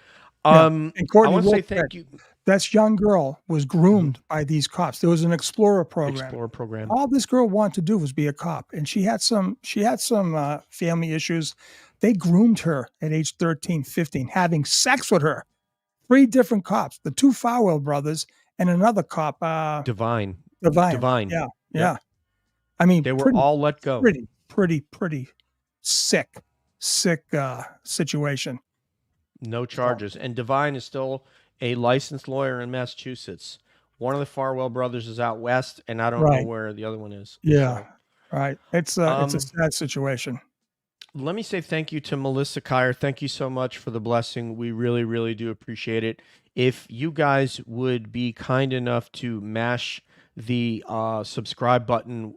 And Courtney, I want to say thank you. That young girl was groomed by these cops. There was an Explorer program. All this girl wanted to do was be a cop, and she had some family issues. They groomed her at age 13, 15, having sex with her. 3 different cops, the 2 Farwell brothers and another cop. Divine. Yeah. I mean, they were all let go. Pretty sick situation. No charges. And Divine is still a licensed lawyer in Massachusetts. One of the Farwell brothers is out west, and I don't know where the other one is. Yeah, right. It's a sad situation. Let me say thank you to Melissa Kyer. Thank you so much for the blessing. We really, really do appreciate it. If you guys would be kind enough to mash the subscribe button,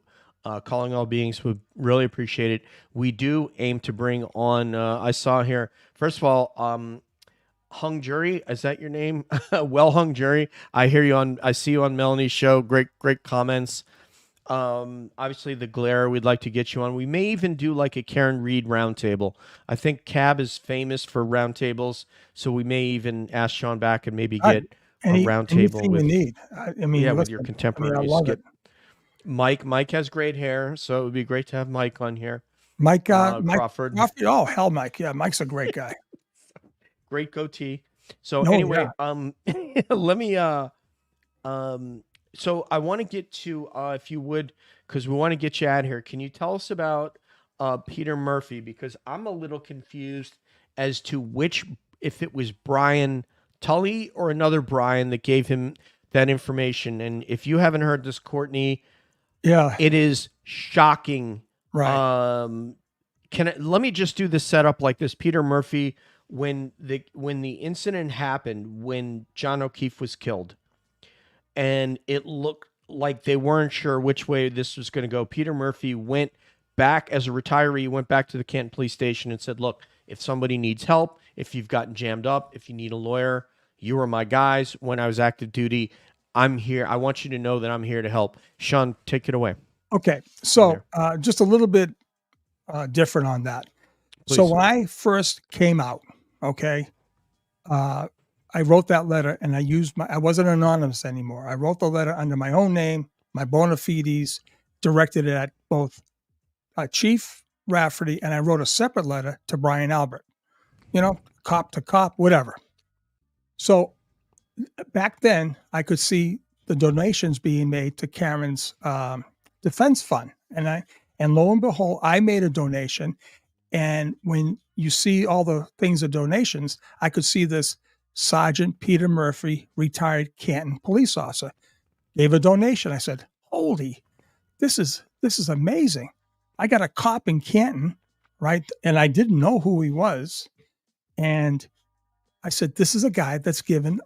Calling All Beings, would really appreciate it. We do aim to bring on, I saw here, first of all, Hung Jury, is that your name? Well Hung Jury. I see you on Melanie's show. Great comments. Obviously the Glare, we'd like to get you on. We may even do like a Karen Reed roundtable. I think Cab is famous for roundtables, so we may even ask Sean back and maybe get a roundtable with. We need. I mean, with your contemporaries. I love it. Mike has great hair, so it would be great to have Mike on here. Mike Crawford. Oh hell, Mike. Yeah, Mike's a great guy. Great goatee. So anyway, let me so I want to get to if you would, because we want to get you out of here. Can you tell us about Peter Murphy? Because I'm a little confused as to if it was Brian Tully or another Brian that gave him that information. And if you haven't heard this, Courtney, it is shocking. Right. Let me just do the setup like this. Peter Murphy, when the incident happened, when John O'Keefe was killed, and it looked like they weren't sure which way this was going to go, Peter Murphy went back as a retiree, went back to the Canton Police Station and said, look, if somebody needs help, if you've gotten jammed up, if you need a lawyer, you were my guys when I was active duty. I'm here. I want you to know that I'm here to help. Sean, take it away. Okay. So just a little bit different on that. Please. So when I first came out, I wrote that letter and I wasn't anonymous anymore. I wrote the letter under my own name, my bona fides, directed it at both Chief Rafferty, and I wrote a separate letter to Brian Albert, cop to cop, whatever. So back then I could see the donations being made to Karen's defense fund. And lo and behold, I made a donation. And when you see all the things of donations, I could see this Sergeant Peter Murphy, retired Canton police officer, gave a donation. I said, holy, this is amazing. I got a cop in Canton, right? And I didn't know who he was. And I said, this is a guy that's given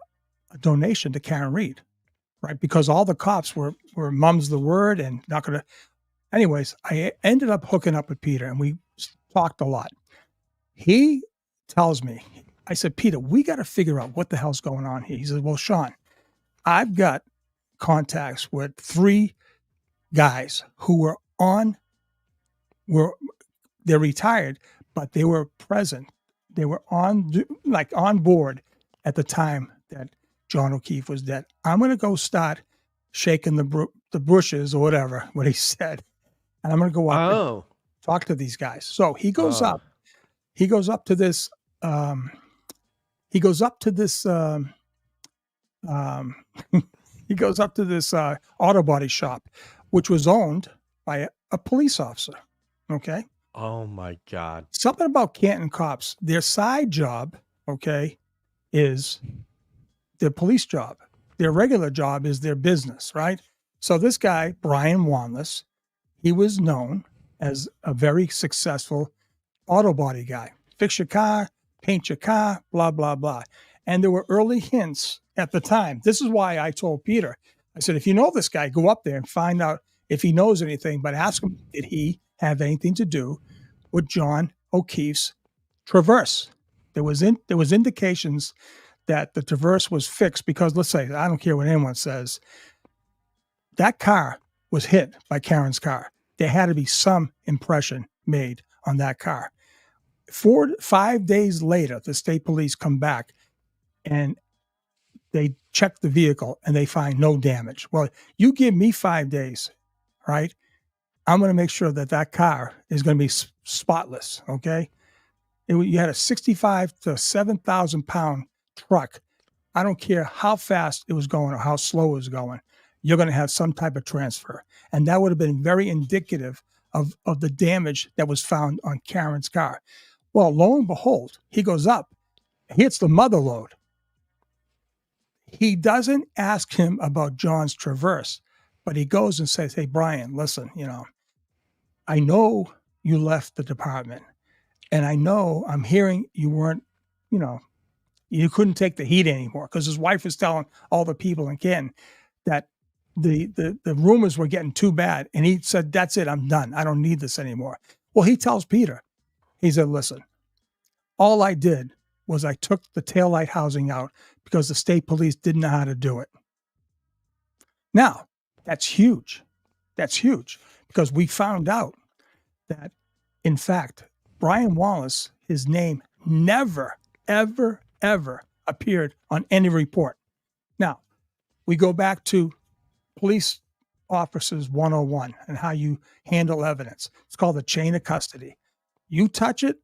a donation to Karen Reed, right? Because all the cops were mum's the word and not going to. Anyways, I ended up hooking up with Peter and we talked a lot. He tells me, I said, Peter, we got to figure out what the hell's going on here. He says, well, Sean, I've got contacts with 3 guys who they're retired, but they were present. They were on board at the time that John O'Keefe was dead. I'm going to go start shaking the bushes or whatever, what he said. And I'm going to go up and talk to these guys. So he goes up to this, he goes up to this auto body shop, which was owned by a police officer. Okay. Oh my God. Something about Canton cops, their side job, okay, is their police job. Their regular job is their business, right? So this guy, Brian Wanless, he was known as a very successful auto body guy. Fix your car, paint your car, blah, blah, blah. And there were early hints at the time. This is why I told Peter, I said, if you know this guy, go up there and find out if he knows anything, but ask him, did he have anything to do with John O'Keefe's Traverse? There was indications that the Traverse was fixed because, let's say, I don't care what anyone says, that car was hit by Karen's car. There had to be some impression made on that car. 5 days later, the state police come back and they check the vehicle and they find no damage. Well, you give me 5 days, right? I'm going to make sure that car is going to be spotless, okay? You had a 65 to 7,000 pound truck. I don't care how fast it was going or how slow it was going. You're going to have some type of transfer. And that would have been very indicative of the damage that was found on Karen's car. Well, lo and behold, he goes up, hits the mother lode. He doesn't ask him about John's Traverse, but he goes and says, hey, Brian, listen, I know you left the department, and I know I'm hearing you weren't, you couldn't take the heat anymore, because his wife was telling all the people in Canton that the rumors were getting too bad. And he said, that's it, I'm done. I don't need this anymore. Well, he tells Peter, he said, listen, all I did was I took the taillight housing out because the state police didn't know how to do it. Now, that's huge. That's huge, because we found out that, in fact, Brian Wanless, his name never, ever, ever appeared on any report. Now, we go back to Police Officers 101 and how you handle evidence. It's called the chain of custody. You touch it,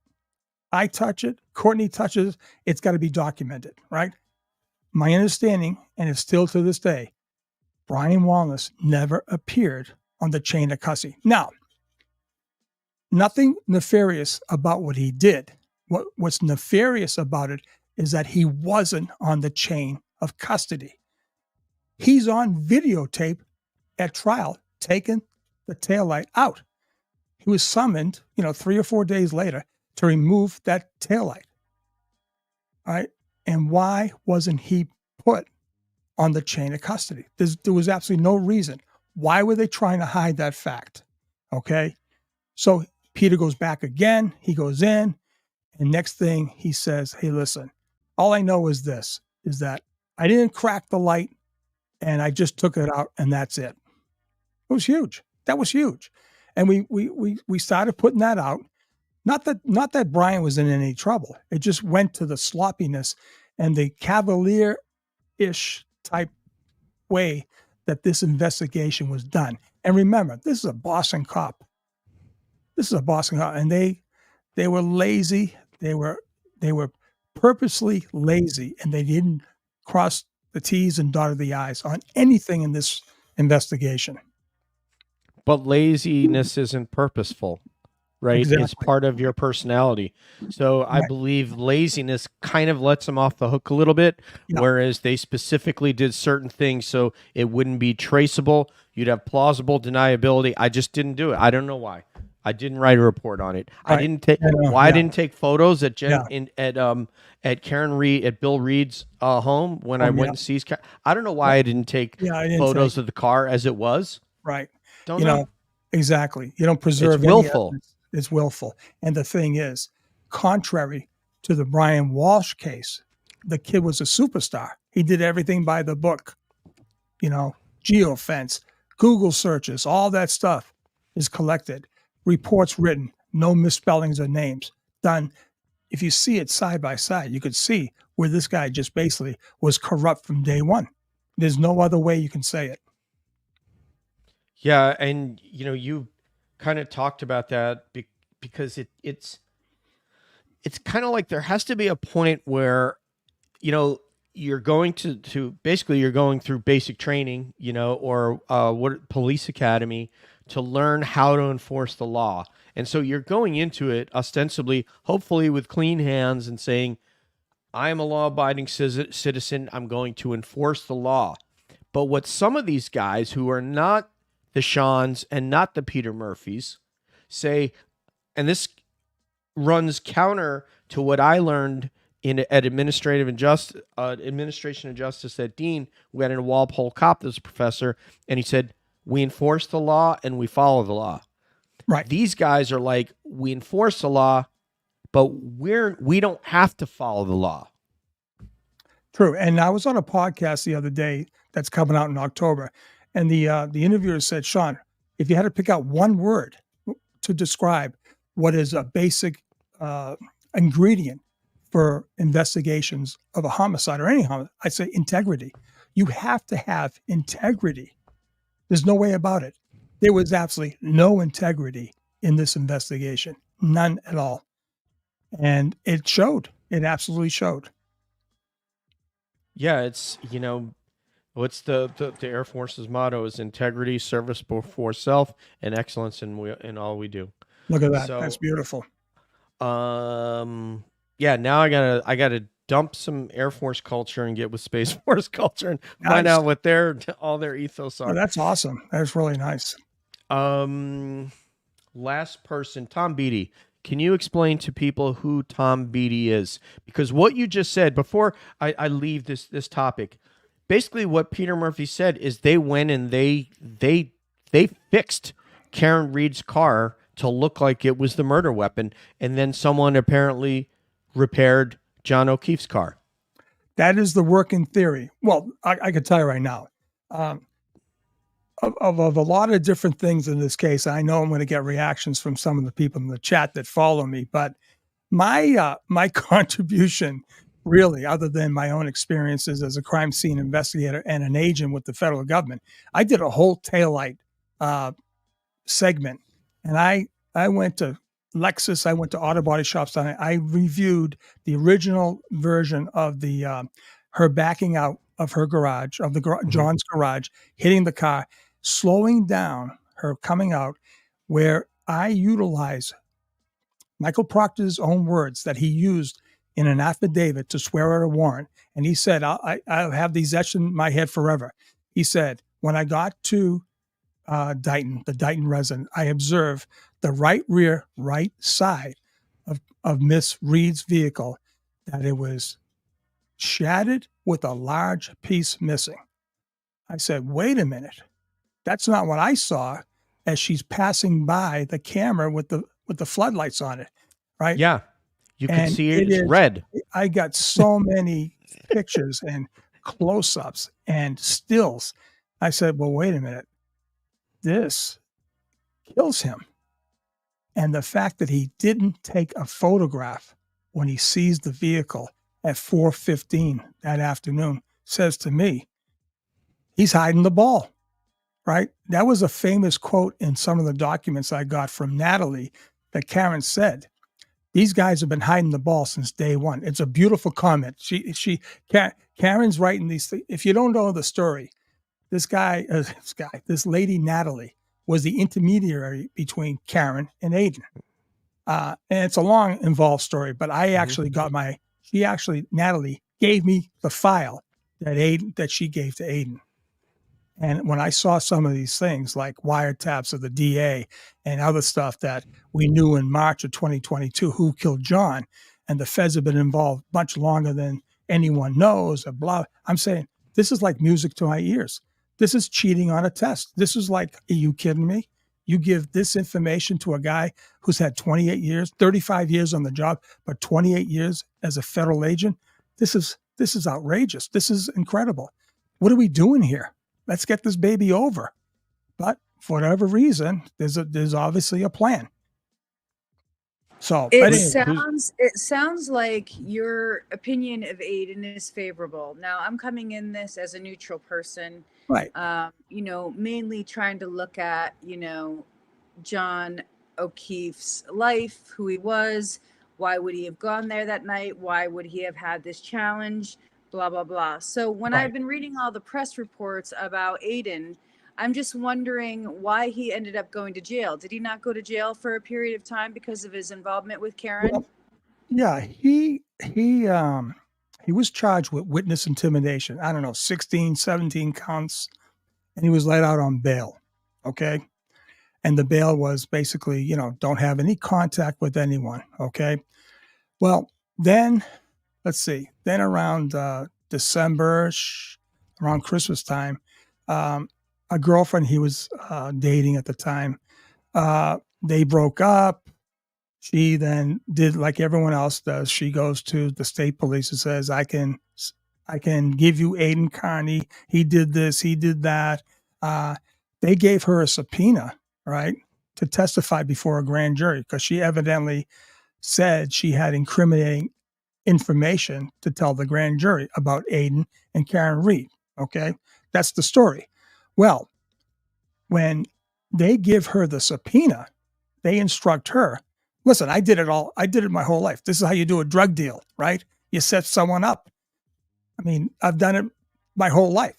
I touch it, Courtney touches it, it's got to be documented, right? My understanding, and it's still to this day, Brian Wanless never appeared on the chain of custody. Now, nothing nefarious about what he did. What's nefarious about it is that he wasn't on the chain of custody. He's on videotape at trial, taking the taillight out. He was summoned, 3 or 4 days later to remove that taillight. All right. And why wasn't he put on the chain of custody? There was absolutely no reason. Why were they trying to hide that fact? Okay. So Peter goes back again. He goes in, and next thing he says, hey, listen, all I know is this, is that I didn't crack the light and I just took it out and that's it. It was huge. That was huge. And we started putting that out. Not that Brian was in any trouble. It just went to the sloppiness and the cavalier-ish type way that this investigation was done. And remember, this is a Boston cop. And they were lazy. They were purposely lazy, and they didn't cross the T's and dotted the I's on anything in this investigation. But laziness isn't purposeful, right? Exactly. It's part of your personality. So I believe laziness kind of lets them off the hook a little bit, whereas they specifically did certain things so it wouldn't be traceable. You'd have plausible deniability. I just didn't do it. I don't know why. I didn't write a report on it. Right. I didn't take I didn't take photos at at Karen Reed, at Bill Reed's home when I went and seized. I don't know why I didn't take photos of the car as it was. Right. Don't know. Exactly. You don't preserve. It's willful. It's willful. And the thing is, contrary to the Brian Walsh case, the kid was a superstar. He did everything by the book. Geofence, Google searches, all that stuff is collected, reports written, no misspellings of names done. If you see it side by side, you could see where this guy just basically was corrupt from day one. There's no other way you can say it. Yeah, and you kind of talked about that because it's kind of like there has to be a point where you're going to basically you're going through basic training, or what police academy to learn how to enforce the law. And so you're going into it ostensibly, hopefully with clean hands and saying, I am a law-abiding citizen. I'm going to enforce the law. But what some of these guys who are not the Seans and not the Peter Murphys say, and this runs counter to what I learned at administration of justice at Dean. We had a Walpole Cop, this professor, and he said, we enforce the law and we follow the law. Right. These guys are like, we enforce the law, but we don't have to follow the law. True. And I was on a podcast the other day that's coming out in October, and the interviewer said, Sean, if you had to pick out one word to describe what is a basic ingredient for investigations of a homicide or any homicide, I'd say integrity. You have to have integrity. There's no way about it. There was absolutely no integrity in this investigation, none at all. And it showed. It absolutely showed. Yeah, it's, what's the Air Force's motto is integrity, service before self, and excellence in all we do. Look at that. So, that's beautiful. Yeah, now I gotta dump some Air Force culture and get with Space Force culture and find out what all their ethos are. Oh, that's awesome. That's really nice. Last person, Tom Beattie. Can you explain to people who Tom Beattie is? Because what you just said before I leave this topic, basically what Peter Murphy said is they went and they fixed Karen Reed's car to look like it was the murder weapon, and then someone apparently repaired John O'Keefe's car. That is the working theory. Well, I can tell you right now, of a lot of different things in this case, I know I'm going to get reactions from some of the people in the chat that follow me, but my contribution, really, other than my own experiences as a crime scene investigator and an agent with the federal government, I did a whole taillight segment, and I went to Lexus, I went to auto body shops, and I reviewed the original version of the her backing out of her garage, of the John's garage, hitting the car, slowing down her coming out, where I utilize Michael Proctor's own words that he used in an affidavit to swear out a warrant. And he said, I'll have these etched in my head forever. He said, when I got to Dighton, the Dighton resident, I observed the right rear, right side of Miss Reed's vehicle, that it was shattered with a large piece missing. I said, wait a minute. That's not what I saw as she's passing by the camera with the floodlights on it, right? Yeah, you can see it's red. I got so many pictures and close-ups and stills. I said, well, wait a minute. This kills him. And the fact that he didn't take a photograph when he sees the vehicle at 4:15 that afternoon says to me, he's hiding the ball. Right? That was a famous quote in some of the documents I got from Natalie that Karen said, these guys have been hiding the ball since day one. It's a beautiful comment. Karen's writing these things. If you don't know the story, this lady Natalie was the intermediary between Karen and Aiden. And it's a long, involved story, but I actually Natalie gave me the file that she gave to Aiden. And when I saw some of these things like wiretaps of the DEA and other stuff that we knew in March of 2022, who killed John, and the feds have been involved much longer than anyone knows, or blah, I'm saying, this is like music to my ears. This is cheating on a test. This is like, are you kidding me? You give this information to a guy who's had 28 years, 35 years on the job, but 28 years as a federal agent? This is outrageous. This is incredible. What are we doing here? Let's get this baby over. but for whatever reason, there's obviously a plan. So it sounds like your opinion of Aiden is favorable. Now I'm coming in this as a neutral person, right? Mainly trying to look at John O'Keefe's life, who he was, why would he have gone there that night, why would he have had this challenge, blah blah blah. So when I've been reading all the press reports about Aiden, I'm just wondering why he ended up going to jail. Did he not go to jail for a period of time because of his involvement with Karen? Well, yeah, he was charged with witness intimidation. I don't know, 16, 17 counts, and he was let out on bail. Okay. And the bail was basically, don't have any contact with anyone. Okay. Well, then let's see, then around December, around Christmas time, a girlfriend he was dating at the time, they broke up. She then did like everyone else does. She goes to the state police and says, I can give you Aiden Carney. He did this, he did that. They gave her a subpoena, right, to testify before a grand jury because she evidently said she had incriminating information to tell the grand jury about Aiden and Karen Reed. Okay. That's the story. Well, when they give her the subpoena, they instruct her, listen, I did it my whole life. This is how you do a drug deal, right? You set someone up. I mean, I've done it my whole life.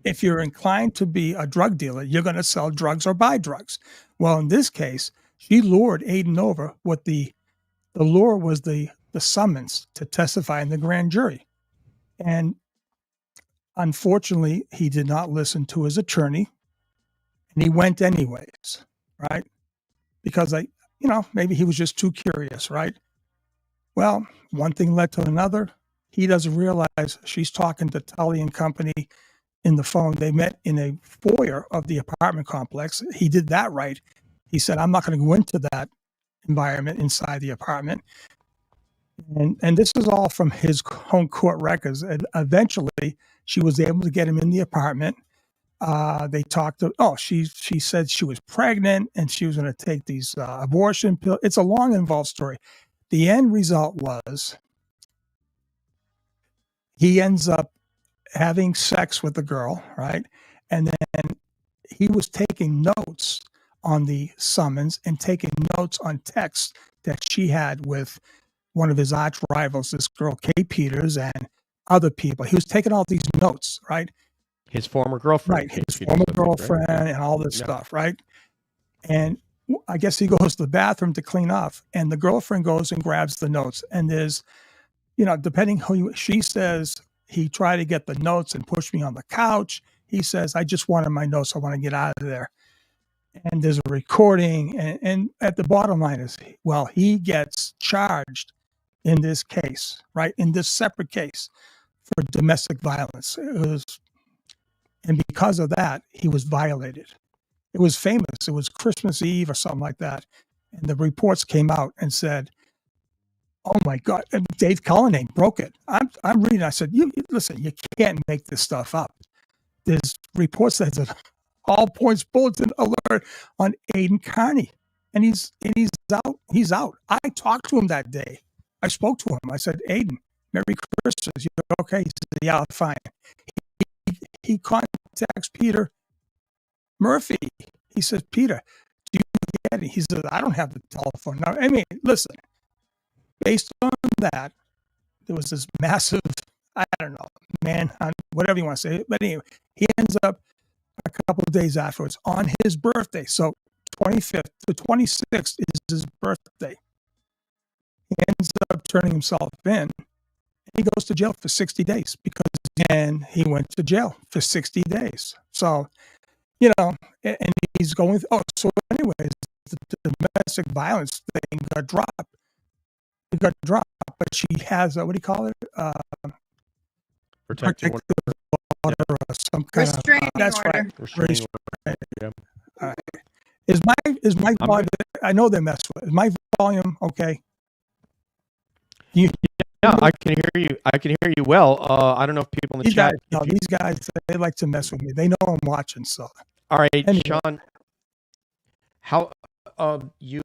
If you're inclined to be a drug dealer, you're going to sell drugs or buy drugs. Well, in this case, she lured Aiden over with the lure was the summons to testify in the grand jury. And unfortunately, he did not listen to his attorney, and he went anyways, right? Because maybe he was just too curious, right? Well, one thing led to another. He doesn't realize she's talking to Tully and company in the phone. They met in a foyer of the apartment complex. He did that right. He said, I'm not going to go into that environment inside the apartment. And this is all from his home court records. And eventually, she was able to get him in the apartment. They talked to, she said she was pregnant and she was going to take these abortion pills. It's a long, involved story. The end result was he ends up having sex with the girl, right? And then he was taking notes on the summons and taking notes on texts that she had with one of his arch rivals, this girl, Kay Peters, and other people. He was taking all these notes, right? His former girlfriend. Right, his former girlfriend, right? And all this stuff, right? And I guess he goes to the bathroom to clean off, and the girlfriend goes and grabs the notes. And there's, depending she says he tried to get the notes and push me on the couch. He says, I just wanted my notes. I want to get out of there. And there's a recording. And at the bottom line is, well, he gets charged in this case, right? In this separate case for domestic violence. And because of that, he was violated. It was famous. It was Christmas Eve or something like that. And the reports came out and said, oh my God, and Dave Cullinane broke it. I'm reading, I said, listen, you can't make this stuff up. There's reports that said all points bulletin alert on Aiden Carney. And he's out. He's out. I talked to him that day. I spoke to him. I said, Aiden, Merry Christmas. You okay? He said, yeah, fine. He contacts Peter Murphy. He says, Peter, do you get it? He says, I don't have the telephone. Now, I mean, listen, based on that, there was this massive, I don't know, manhunt, whatever you want to say. But anyway, he ends up a couple of days afterwards on his birthday. So 25th to 26th is his birthday. He ends up turning himself in. He goes to jail for 60 days and he went to jail for 60 days. So, and he's going, so anyways, the domestic violence thing got dropped. It got dropped, but she has, what do you call it? Protective order or some kind restraining that's order. Right. Restraining order. Yeah. All right. Is my volume, I know they mess with it. Is my volume okay? Yeah, I can hear you. I can hear you well. I don't know if people in the chat. These guys, they like to mess with me. They know I'm watching, so All right, Anyway. Sean. How you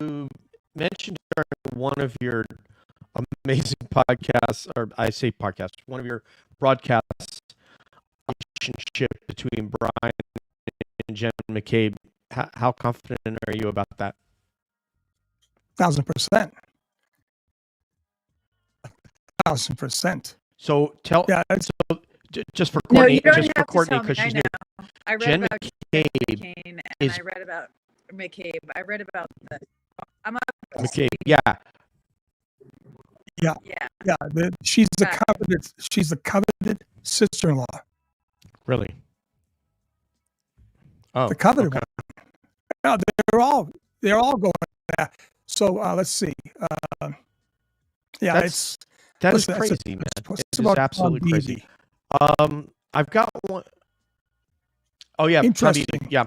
mentioned during one of your amazing podcasts, or I say podcast, one of your broadcasts, relationship between Brian and Jen McCabe. How confident are you about that? 1,000%. 1,000%. So tell. Yeah. So just for No, Courtney, you don't just have for to Courtney, tell me. because I she's know. new. I read Jen about McCabe Kane, and is- I read about McCabe. I read about the. I'm up. McCabe, yeah. Yeah. She's the coveted sister-in-law. Really? Oh, The coveted okay. one. Yeah, they're all going there. So let's see. Yeah, That is listen, crazy, it's man. it's It's about absolutely Tom crazy. Beatty. I've got one. Oh yeah, Tom Interesting. Beatty. Yeah.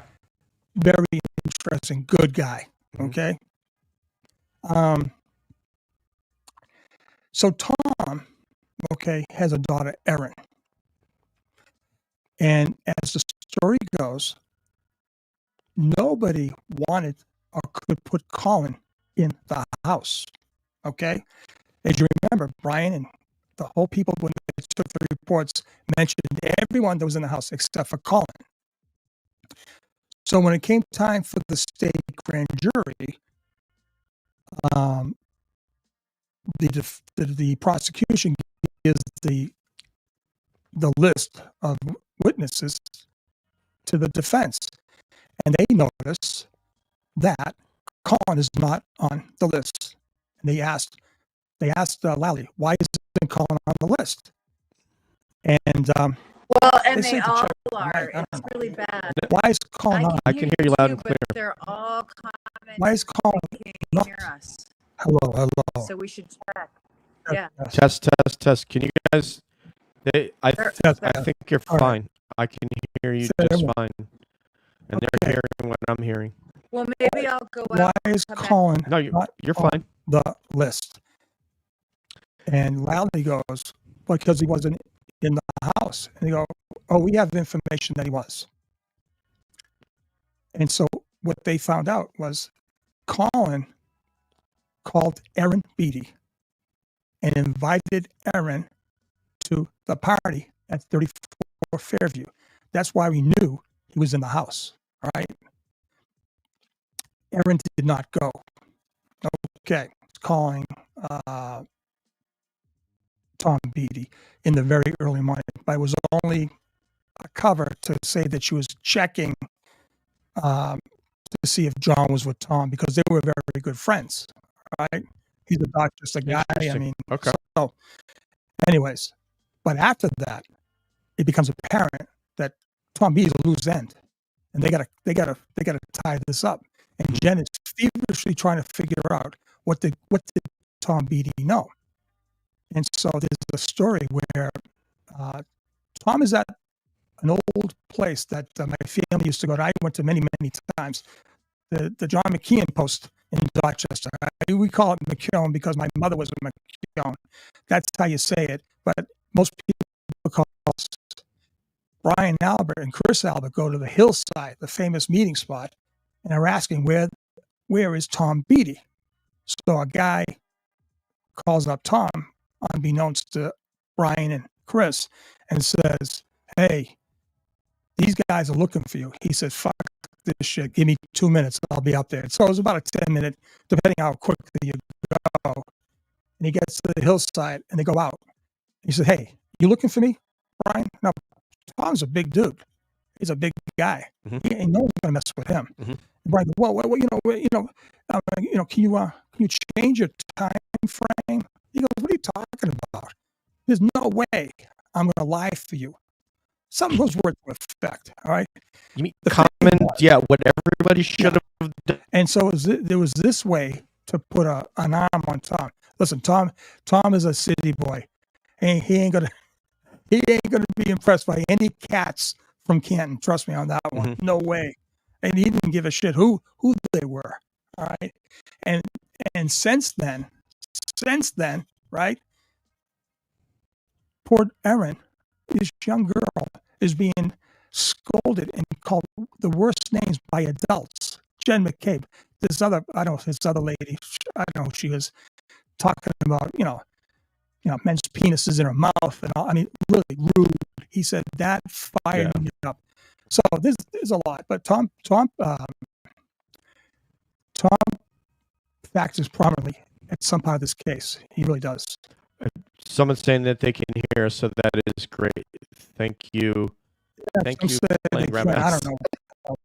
Very interesting. Good guy. Mhm. Okay. So Tom, okay, has a daughter, Erin. And as the story goes, nobody wanted or could put Colin in the house. Okay. As you remember, Brian and the whole people, when they took the reports, mentioned everyone that was in the house except for Colin. So when it came time for the state grand jury, the prosecution gives the list of witnesses to the defense, and they notice that Colin is not on the list. And they asked Lally, why isn't Colin on the list? And Well, and They they said to all check the are. mic. I don't It's know. really bad. why is Colin on? I can hear you loud and too, clear. but they're all commenting. Why is Colin He not? can't hear us, Hello. so we should check. Yeah. Yes. Test. Can you guys? I Yes. think you're All right. fine. I can hear you Say just everyone. fine, and they're Okay. hearing what I'm hearing. Well, maybe I'll go Why out. is come back. Colin No, not you're on fine. the list? And Lally goes, because he wasn't in the house. And they go, oh, we have information that he was. And so what they found out was Colin called Erin Beatty and invited Erin to the party at 34 Fairview. That's why we knew he was in the house, all right? Erin did not go. Okay, calling Tom Beatty in the very early morning, but it was only a cover to say that she was checking to see if John was with Tom because they were very good friends, right? He's a doctor, just a guy. I Interesting. mean, Okay. So, anyways, but after that, it becomes apparent that Tom Beatty's a loose end, and they gotta tie this up. And Jen is feverishly trying to figure out what did Tom Beatty know. And so there's a story where Tom is at an old place that my family used to go to. I went to many times. The John McKeon post in Dorchester. We call it McKeown because my mother was a McKeown. That's how you say it. But most people call us Brian Albert and Chris Albert go to the hillside, the famous meeting spot, and are asking where is Tom Beatty? So a guy calls up Tom, unbeknownst to Brian and Chris, and says, "Hey, these guys are looking for you." He said, "Fuck this shit. Give me 2 minutes. I'll be up there." So it was about a 10-minute, depending how quickly you go. And he gets to the hillside, and they go out. He said, "Hey, you looking for me, Brian?" No, Tom's a big dude. He's a big guy. Mhm. He ain't no one's gonna mess with him. Mhm. Brian, well, can you change your time frame? He goes, "What are you talking about? There's no way I'm gonna lie for you." Some of those words were effect. All right. You mean The common? thing was- Yeah, what everybody should have done. And so there was this way to put an arm on Tom. Listen, Tom is a city boy, and he ain't gonna be impressed by any cats from Canton. Trust me on that one. Mhm. No way. And he didn't give a shit who they were. All right. And since then, right? Poor Erin, this young girl, is being scolded and called the worst names by adults. Jen McCabe, this other lady, I don't know, she was talking about, men's penises in her mouth and all. I mean, really rude. He said that fired me up. So there's a lot, but Tom factors prominently at some part of this case. He really does. Someone's saying that they can hear us, so that is great. Thank you. Yeah, Thank you. Playing grab I ass. don't know.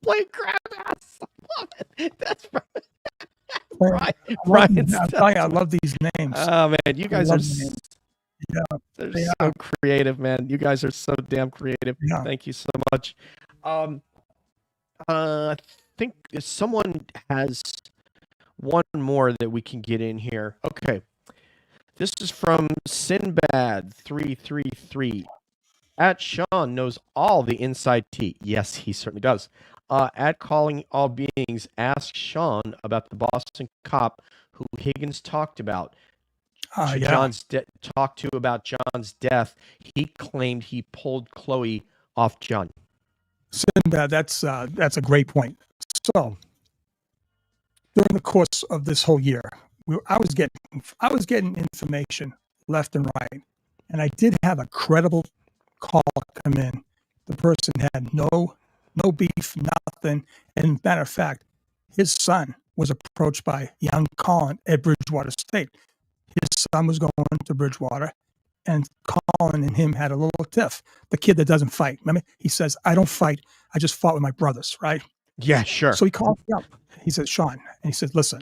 Playing grab ass. I love it. That's I love these names. Oh man, you guys are they're so creative, man. You guys are so damn creative. Yeah. Thank you so much. I think someone has one more that we can get in here. Okay. This is from Sinbad333. At Sean knows all the inside tea. Yes, he certainly does. At Calling All Beings, ask Sean about the Boston cop who Higgins talked about. Talked to about John's death. He claimed he pulled Chloe off John. Sinbad, that's a great point. So during the course of this whole year, I was getting information left and right, and I did have a credible call come in. The person had no beef, nothing. And matter of fact, his son was approached by young Colin at Bridgewater State. His son was going to Bridgewater, and Colin and him had a little tiff. The kid that doesn't fight. Remember, he says, "I don't fight. I just fought with my brothers." Right? Yeah, sure. So he called me up. He said, "Sean," and he said, "Listen,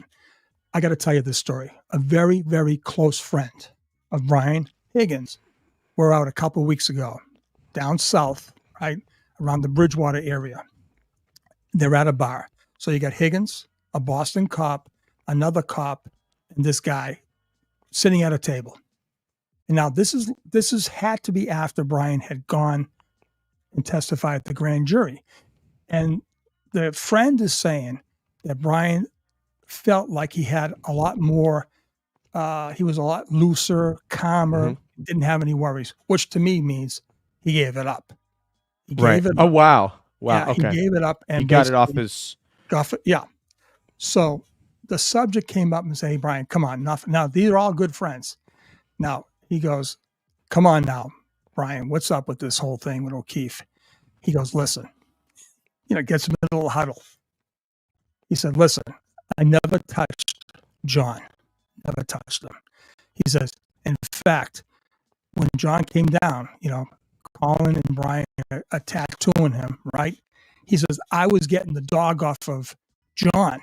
I got to tell you this story. A very, very close friend of Brian Higgins. We're out a couple of weeks ago, down south, right around the Bridgewater area. They're at a bar. So you got Higgins, a Boston cop, another cop, and this guy sitting at a table. And now this is had to be after Brian had gone and testified at the grand jury. And the friend is saying that Brian felt like he had a lot more, he was a lot looser, calmer, didn't have any worries, which to me means he gave it up. He gave it up. Oh, wow. Wow. Yeah, okay. He gave it up. And he got it off his... Yeah. So the subject came up and said, "Hey, Brian, come on. Now, these are all good friends." Now, he goes, "Come on now, Brian, what's up with this whole thing with O'Keefe?" He goes, "Listen," gets him in a little huddle. He said, "Listen, I never touched John. Never touched him." He says, "In fact, when John came down, Colin and Brian are tattooing him, right? He says, I was getting the dog off of John.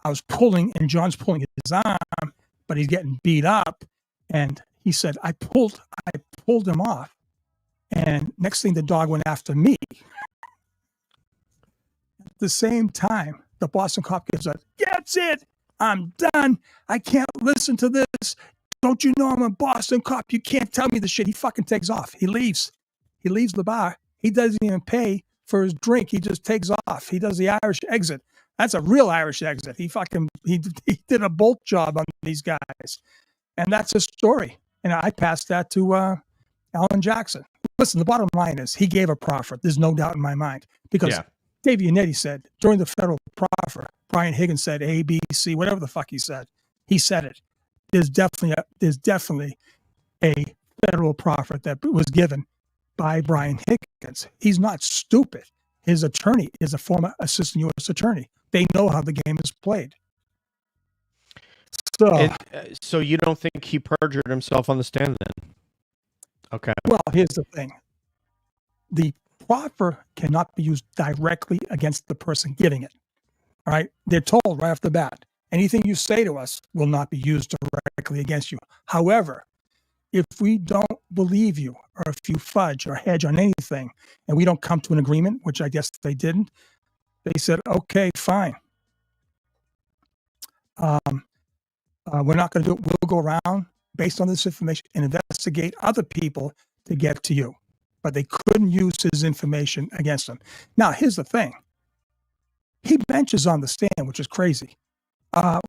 I was pulling, and John's pulling his arm, but he's getting beat up. And he said, I pulled him off. And next thing, the dog went after me." At the same time, the Boston cop gives up, "That's it. I'm done. I can't listen to this. Don't you know I'm a Boston cop? You can't tell me the shit." He fucking takes off. He leaves. He leaves the bar. He doesn't even pay for his drink. He just takes off. He does the Irish exit. That's a real Irish exit. He did a bolt job on these guys. And that's his story. And I passed that to Alan Jackson. Listen, the bottom line is he gave a proffer. There's no doubt in my mind. Because Dave Yannetti said during the federal proffer, Brian Higgins said A, B, C, whatever the fuck he said. He said it. There's definitely a federal proffer that was given by Brian Higgins. He's not stupid. His attorney is a former assistant U.S. attorney. They know how the game is played. So you don't think he perjured himself on the stand then? Okay. Well, here's the thing. The proffer cannot be used directly against the person giving it. All right? They're told right off the bat, anything you say to us will not be used directly against you. However, if we don't believe you, or if you fudge or hedge on anything, and we don't come to an agreement, which I guess they didn't, they said, "Okay, fine. We're not going to do it. We'll go around based on this information and investigate other people to get to you." But they couldn't use his information against him. Now, here's the thing. He benches on the stand, which is crazy. I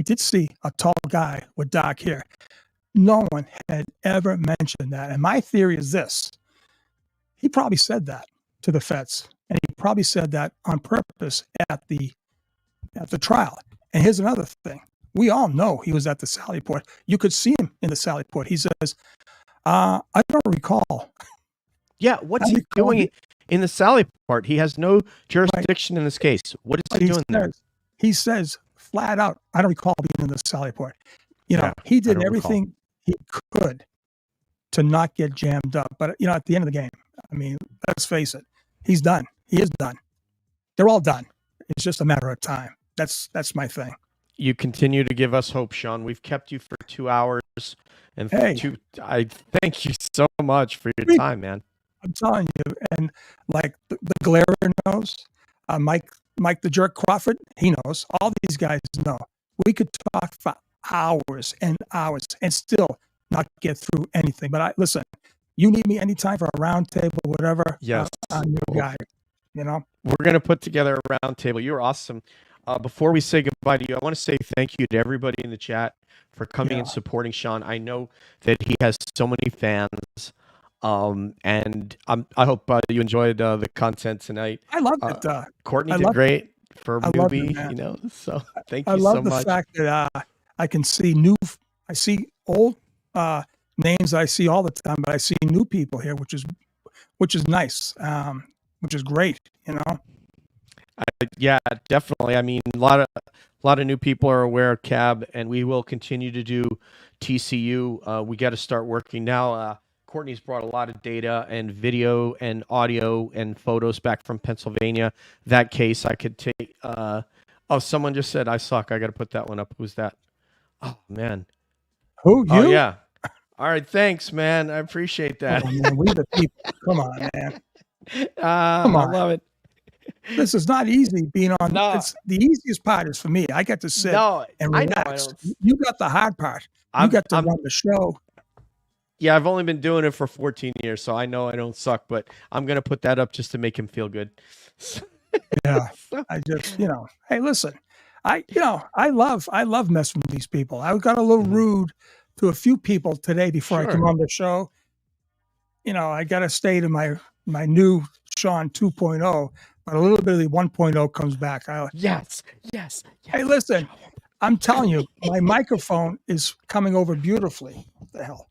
did see a tall guy with dark hair. No one had ever mentioned that. And my theory is this. He probably said that to the feds, and he probably said that on purpose at the trial. And here's another thing: we all know he was at the Sally Port. You could see him in the Sally Port. He says, "I don't recall." Yeah, what's he doing in the Sally Port? He has no jurisdiction in this case. What is he doing there? He says flat out, "I don't recall being in the Sally Port." You know, he did everything he could to not get jammed up. But, you know, at the end of the game, I mean, let's face it, he's done. He is done. They're all done. It's just a matter of time. That's my thing. You continue to give us hope, Sean. We've kept you for 2 hours, and I thank you so much for your time, man. I'm telling you, and like the Glare knows, Mike the Jerk Crawford, he knows. All these guys know. We could talk for hours and hours and still not get through anything. But listen, you need me anytime for a round table, whatever. Yes, I'm your guy. You know, we're gonna put together a round table. You're awesome. Before we say goodbye to you, I want to say thank you to everybody in the chat for coming and supporting Sean. I know that he has so many fans. And I hope you enjoyed the content tonight. I love it. Courtney did great for a newbie, you know. So thank you so much. I love the fact that I can see I see old names I see all the time, but I see new people here, which is nice, which is great, you know. Yeah, definitely. I mean, a lot of new people are aware of CAB, and we will continue to do TCU. We got to start working now. Courtney's brought a lot of data and video and audio and photos back from Pennsylvania. That case I could take. Someone just said, I suck. I got to put that one up. Who's that? Oh, man. Who, you? Oh, yeah. All right. Thanks, man. I appreciate that. Oh, man, we the people. Come on, man. Come on. I love it. This is not easy being on. No. It's the easiest part is for me. I get to sit and relax. You got the hard part. You got to run the show. Yeah, I've only been doing it for 14 years, so I know I don't suck, but I'm going to put that up just to make him feel good. Yeah. I just, you know, hey, listen, I love messing with these people. I got a little rude to a few people today before I come on the show. You know, I got to stay to my new Sean 2.0, but a little bit of the 1.0 comes back. Yes. Hey, listen, I'm telling you, my microphone is coming over beautifully. What the hell?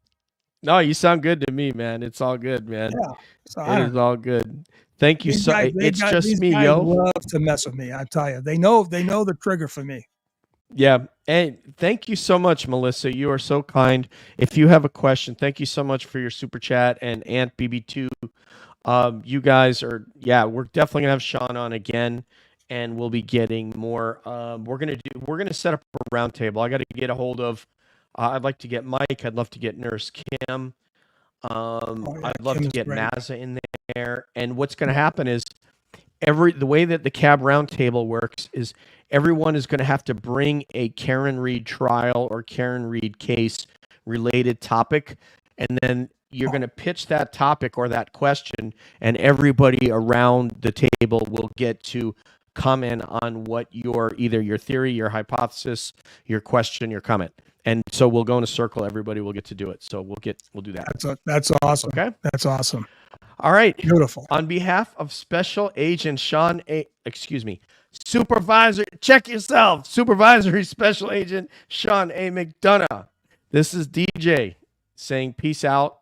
No, you sound good to me, man. It's all good, man. Yeah, so it is all good. Thank you. It's just me, yo. Love to mess with me. I tell you, they know the trigger for me. Yeah, and thank you so much, Melissa. You are so kind. If you have a question, thank you so much for your super chat and Aunt BB2. You guys are, we're definitely gonna have Sean on again, and we'll be getting more. We're gonna set up a round table. I got to get a hold of. I'd like to get Mike. I'd love to get Nurse Kim. I'd love to get Mazza in there. And what's going to happen is the way that the CAB roundtable works is everyone is going to have to bring a Karen Reed trial or Karen Reed case related topic, and then you're going to pitch that topic or that question, and everybody around the table will get to comment on what either your theory, your hypothesis, your question, your comment. And so we'll go in a circle. Everybody will get to do it. So we'll do that. That's awesome. Okay. That's awesome. All right. Beautiful. On behalf of Special Agent Supervisor, check yourself. Supervisory Special Agent Sean A. McDonough. This is DJ saying peace out,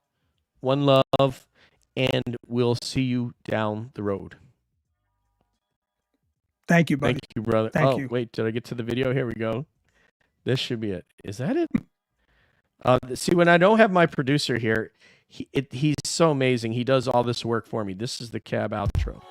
one love, and we'll see you down the road. Thank you, buddy. Thank you, brother. Thank you. Wait, did I get to the video? Here we go. This should be it. Is that it? See, when I don't have my producer here, he's so amazing. He does all this work for me. This is the CAB outro.